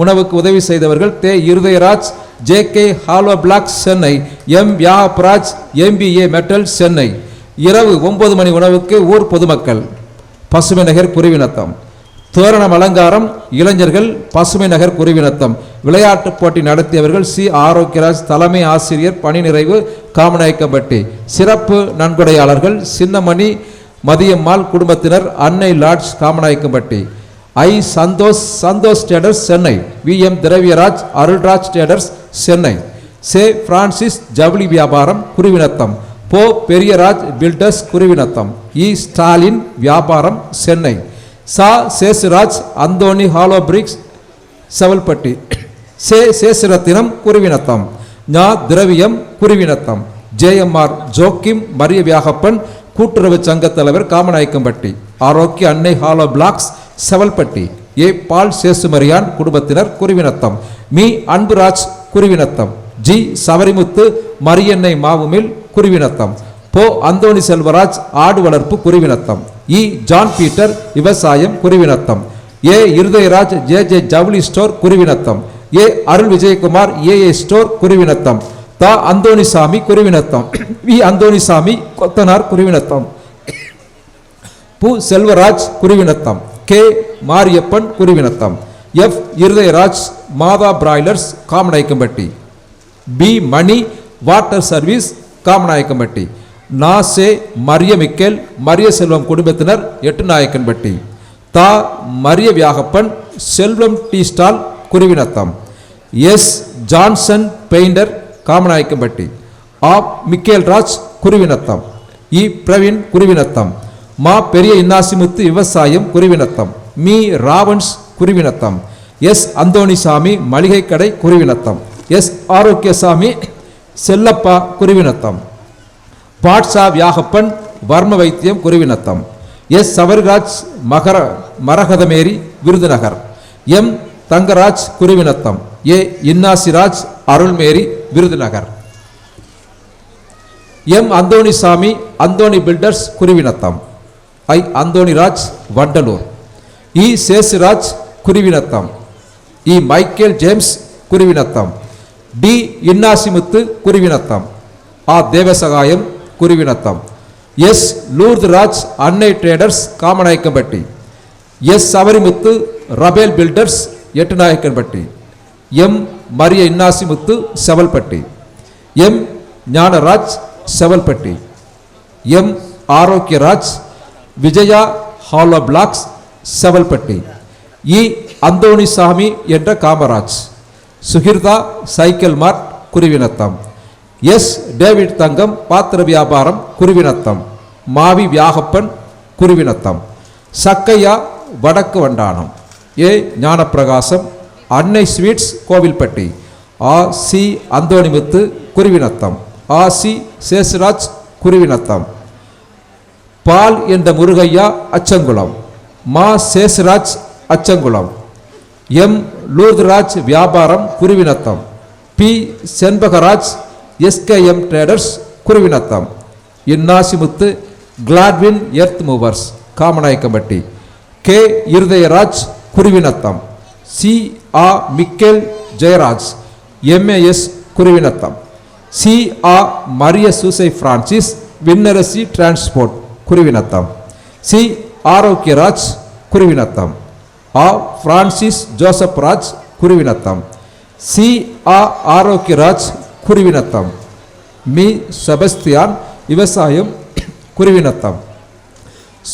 உணவுக்கு உதவி செய்தவர்கள் தே Iruthayaraj, JK. Hollow block Chennai, M Yapraj, MBA metal Chennai. இரவு 9 மணி உணவுக்கு ஊர் பொதுமக்கள் பசுமை நகர் குருவினத்தம். தோரணம் அலங்காரம் இளைஞர்கள் பசுமை நகர் குருவினத்தம். விளையாட்டுப் போட்டி நடத்தியவர்கள் சி. ஆரோக்கியராஜ், தலைமை ஆசிரியர், பணி நிறைவு, காமநாயக்கம்பட்டி. சிறப்பு நன்கொடையாளர்கள் சின்னமணி, மதியம்மாள் குடும்பத்தினர், அன்னை லாட்ஜ், காமநாயக்கம்பட்டி. ஐ. Santhosh traders Chennai, VM Thiraviyaraj, Arulraj traders Chennai. சே. பிரான்சிஸ் ஜவுளி வியாபாரம் குருவினத்தம். போ. பெரியராஜ் பில்டர்ஸ் குருவினத்தம். இ. ஸ்டாலின் வியாபாரம் சென்னை. சா. Sesuraj Anthony hollow bricks Sevalpatti. சே. சேசுரத்தினம் குருவினத்தம். ஞா. திரவியம் குருவினத்தம். JMR ஜோக்கிம் மரிய வியாகப்பன் கூட்டுறவு சங்க தலைவர், காமநாயக்கம்பட்டி. ஆரோக்கிய அன்னை ஹாலோ பிளாக்ஸ் செவல்பட்டி. ஏ. பால் சேசுமரியான் குடும்பத்தினர் குருவினத்தம். மீ. அன்புராஜ் குருவினத்தம். ஜி. சவரிமுத்து மரியெண்ணெய் மாவுமில் குருவினத்தம். போ. அந்தோணி செல்வராஜ் ஆடு வளர்ப்பு குருவினத்தம். இ. ஜான் பீட்டர் விவசாயம் குருவினத்தம். ஏ. இருதயராஜ் JJ ஜவுளி store Kuruvinatham. A. Arul Vijayakumar AA store Kuruvinatham. தா. அந்தோணிசாமி குருவினத்தம். வி. அந்தோணிசாமி கொத்தனார் குருவினத்தம். பு. Selvaraj Kuruvinatham. K. Mariyappan Kuruvinatham. F. Iruthayaraj Matha broilers Kamanayakkampatti. P. Mani water service Kamanayakkampatti. நாசே மரிய மிக்கேல் மரிய செல்வம் குடும்பத்தினர் எட்டுநாயக்கன்பட்டி. தா. Mariya Viyagappan Selvam tea stall Kuruvinatham. S. Johnson painter Kamanayakkampatti. ஆ. மிக்கேல் ராஜ் குருவினத்தம். இ. பிரவீன் குருவினத்தம். மா. பெரிய இன்னாசிமுத்து விவசாயம் குருவினத்தம். மீ. ராவன்ஸ் குருவினத்தம். எஸ். அந்தோணிசாமி மளிகை கடை குருவினத்தம். எஸ். ஆரோக்கியசாமி செல்லப்பா குருவினத்தம். பாட்ஷா வியாகப்பன் வர்ம வைத்தியம் Kuruvinatham. S. Savarraj Maragathamary Virudhunagar. M. Thangaraj Kuruvinatham. A. Innasiraj Arulmary Virudhunagar. M. Anthonisamy Anthony builders Kuruvinatham. ஐ. அந்தோணிராஜ் வண்டலூர். இ. சேசுராஜ் குருவினத்தம். இ. Michael James Kuruvinatham. டி. இன்னாசிமுத்து குருவினத்தம். ஆ. Devasagayam Kuruvinatham. S. Lourduraj Annai traders Kamanayakkampatti. S. Savarimuthu Raphael builders Ettunayakkanpatti. M. Mariya Innasimuthu Sevalpatti. M. Gnanaraj Sevalpatti. M. Arokiaraj Vijaya hollow blocks Sevalpatti. இ. அந்தோணிசாமி என்ற Kamaraj. Sugirtha cycle mart Kuruvinatham. S. David Thangam பாத்திர வியாபாரம் குருவினத்தம். மாவி வியாகப்பன் குருவினத்தம். சக்கையா வடக்கு வண்டானம். ஏ. ஞானப்பிரகாசம் அன்னை ஸ்வீட்ஸ் கோவில்பட்டி. ஆ. சி. அந்தோணிமுத்து குருவினத்தம். ஆ. சி. சேசுராஜ் குருவினத்தம். பால் என்ற முருகையா அச்சங்குளம். மா. சேசுராஜ் அச்சங்குளம். எம். லூர்துராஜ் வியாபாரம் Kuruvinatham. P. Senbagaraj SKM traders Kuruvinatham. Innasimuthu Gladwin earth movers Kamanayakkampatti. K. Iruthayaraj Kuruvinatham. சி. ஆ. Michael Jeyaraj MAS Kuruvinatham. சி. ஆ. Mariya Soosai Francis Vinnarasi transport Kuruvinatham. சி. ஆரோக்கியராஜ் குருவினத்தம். ஆ. Francis Joseph Raj Kuruvinatham. சி. ஆ. ஆரோக்கியராஜ் குருவினத்தம். மீ. செபஸ்தியான் விவசாயம் குருவினத்தம்.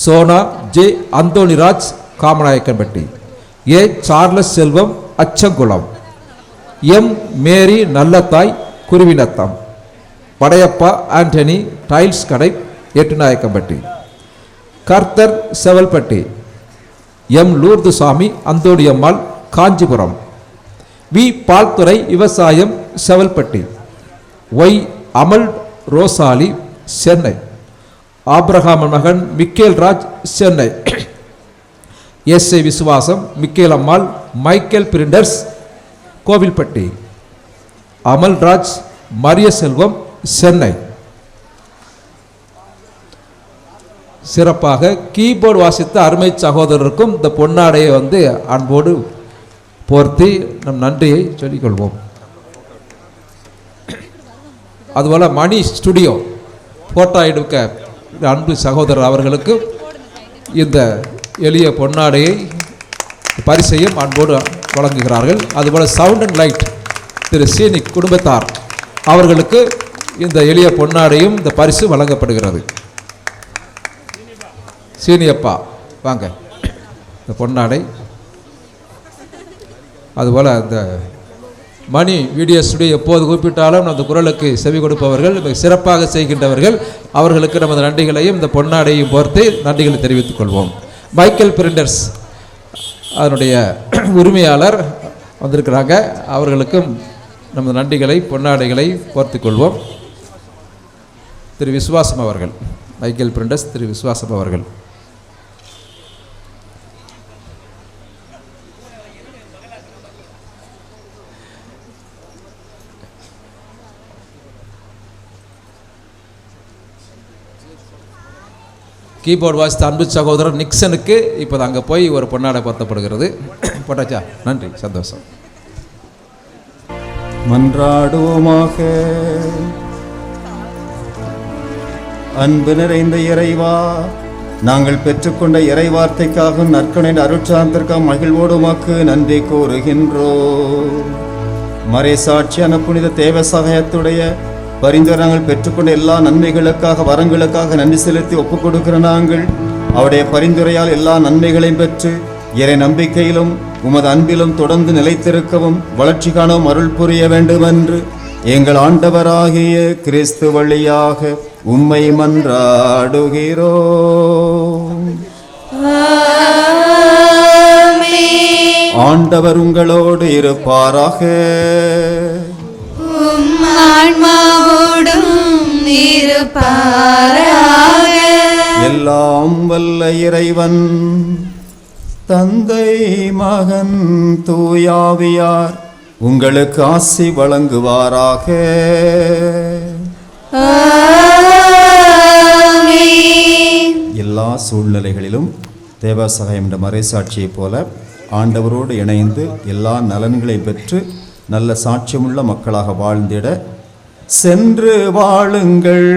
சோனா ஜே. அந்தோணிராஜ் காமநாயக்கன்பட்டி. ஏ. சார்லஸ் செல்வம் அச்சங்குளம். எம். மேரி நல்லத்தாய் குருவினத்தம். படையப்பா ஆண்டனி டைல்ஸ் கடை எட்டுநாயக்கம்பட்டி. கர்த்தர் செவல்பட்டி. எம். லூர்துசாமி அந்தோணியம்மாள் காஞ்சிபுரம். வி. பால்துறை விவசாயம் செவல்பட்டி. ஒய். அமல் ரோசாலி சென்னை. ஆபிரகாம் மகன் மிக்கேல் ராஜ் சென்னை. எஸ்ஐ விசுவாசம், மிக்கேல் அம்மாள், மைக்கேல் பிரிண்டர்ஸ் கோவில்பட்டி. அமல்ராஜ், மரிய செல்வம் சென்னை. சிறப்பாக கீபோர்டு வாசித்த அருமை சகோதரருக்கும் இந்த பொன்னாடையை அன்போடு போர்த்தி நம் நன்றியை சொல்லிக்கொள்வோம். அதுபோல் மணி ஸ்டுடியோ போட்டோ எடுக்க அன்பு சகோதரர் அவர்களுக்கு இந்த எளிய பொன்னாடையை பரிசையும் அன்போடு வழங்குகிறார்கள். அதுபோல் சவுண்ட் அண்ட் லைட் திரு சீனி குடும்பத்தார் அவர்களுக்கு இந்த எளிய பொன்னாடையும் இந்த பரிசு வழங்கப்படுகிறது. சீனியப்பா வாங்க, இந்த பொன்னாடை. அதுபோல் இந்த மணி வீடியோ ஸ்டுடியோ எப்போது கூப்பிட்டாலும் அந்த குரலுக்கு செவி கொடுப்பவர்கள், சிறப்பாக செய்கின்றவர்கள், அவர்களுக்கு நமது நன்றிகளையும் இந்த பொன்னாடையும் போர்த்து நன்றிகளை தெரிவித்துக் கொள்வோம். மைக்கேல் பிரிண்டர்ஸ் அதனுடைய உரிமையாளர் வந்திருக்கிறாங்க, அவர்களுக்கும் நமது நன்றிகளை பொன்னாடைகளை போர்த்துக் கொள்வோம். திரு விசுவாசம் அவர்கள், மைக்கேல் பிரிண்டர்ஸ் திரு விசுவாசம் அவர்கள். கீபோர்டு வாசித்த அன்பு சகோதரர் நிக்சனுக்கு இப்போ அங்கே போய் ஒரு பொன்னாடை பொருத்தப்படுகிறது. போட்டாச்சா? நன்றி, சந்தோஷம். மன்றாடுவோமாக. அன்பு நிறைந்த இறைவா, நாங்கள் பெற்றுக்கொண்ட இறைவார்த்தைக்காக நற்கனின் அருட்சார்ந்திற்காக மகிழ்வோடு உமக்கு நன்றி கூறுகின்றோம். மறைசாட்சியான புனித தேவசகாயத்துடைய பரிந்துரை நாங்கள் பெற்றுக்கொண்ட எல்லா நன்மைகளுக்காக வரங்களுக்காக நன்றி செலுத்தி ஒப்புக் கொடுக்கிற நாங்கள் அவருடைய பரிந்துரையால் எல்லா நன்மைகளையும் பெற்று இறை நம்பிக்கையிலும் உமது அன்பிலும் தொடர்ந்து நிலைத்திருக்கவும் வளர்ச்சி காணவும் அருள் புரிய வேண்டும் என்று எங்கள் ஆண்டவராகிய கிறிஸ்து வழியாக உம்மை மன்றாடுகிறோம். ஆண்டவர் உங்களோடு இருப்பாராக. எல்லாம் வல்ல இறைவன் தந்தை மகன் தூயாவியார் உங்களுக்கு ஆசி வழங்குவாராக. எல்லா சூழ்நிலைகளிலும் தேவசகாயம் என்ற மறைசாட்சியைப் போல ஆண்டவரோடு இணைந்து எல்லா நலன்களையும் பெற்று நல்ல சாட்சியமுள்ள மக்களாக வாழ்ந்திட சென்று வாழுங்கள்.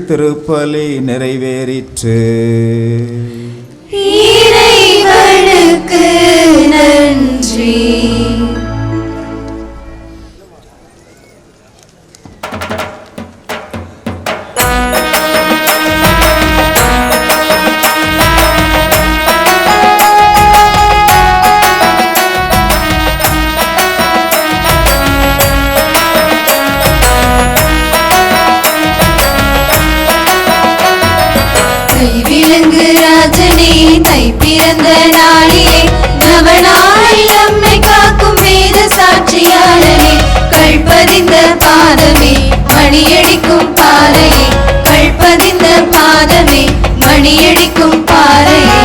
திருப்பலி நிறைவேறிற்று. இறைவனுக்கு நன்றி. பிறந்த நாளிலே நவநாளில் நம்மை காக்கும் வேத சாட்சியாளனே, கல்பதிந்த பாதமே மணியடிக்கும் பாறையே, கல்பதிந்த பாதமே மணியடிக்கும் பாறையே.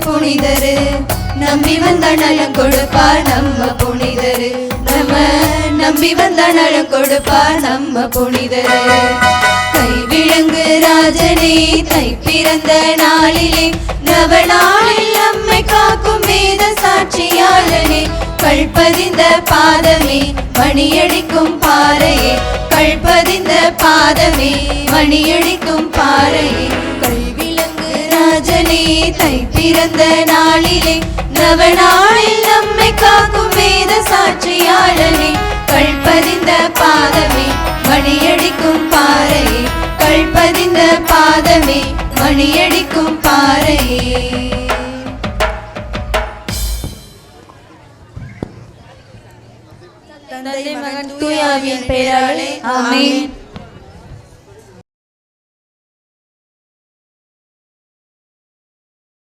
புனிதரு, நம்பி வந்த நலம் கொடுப்பார் நம்ம புனிதரு, நம்ம நம்பி வந்த நலம் கொடுப்பார் நம்ம புனிதரு. கைவிளங்கு ராஜனே தை பிறந்த நாளிலே, நவநாளில் நம்மை காக்கும் வேத சாட்சியாளனே, கல்பதிந்த பாதமே மணியடிக்கும் பாறையே, கல்பதிந்த பாதமே மணியடிக்கும் பாறையே. கல்விளங்கு ராஜனே தை பிறந்த நாளிலே, நவநாளில் நம்மை காக்கும் வேத சாட்சியாளனே, கல்பதிந்த பாதமே மணியடிக்கும் பாறையே, கல்பதிந்த பாதமே மணியடிக்கும் பாறையே. தந்தை மகன் தூய ஆவியின் பெயராலே ஆமென்.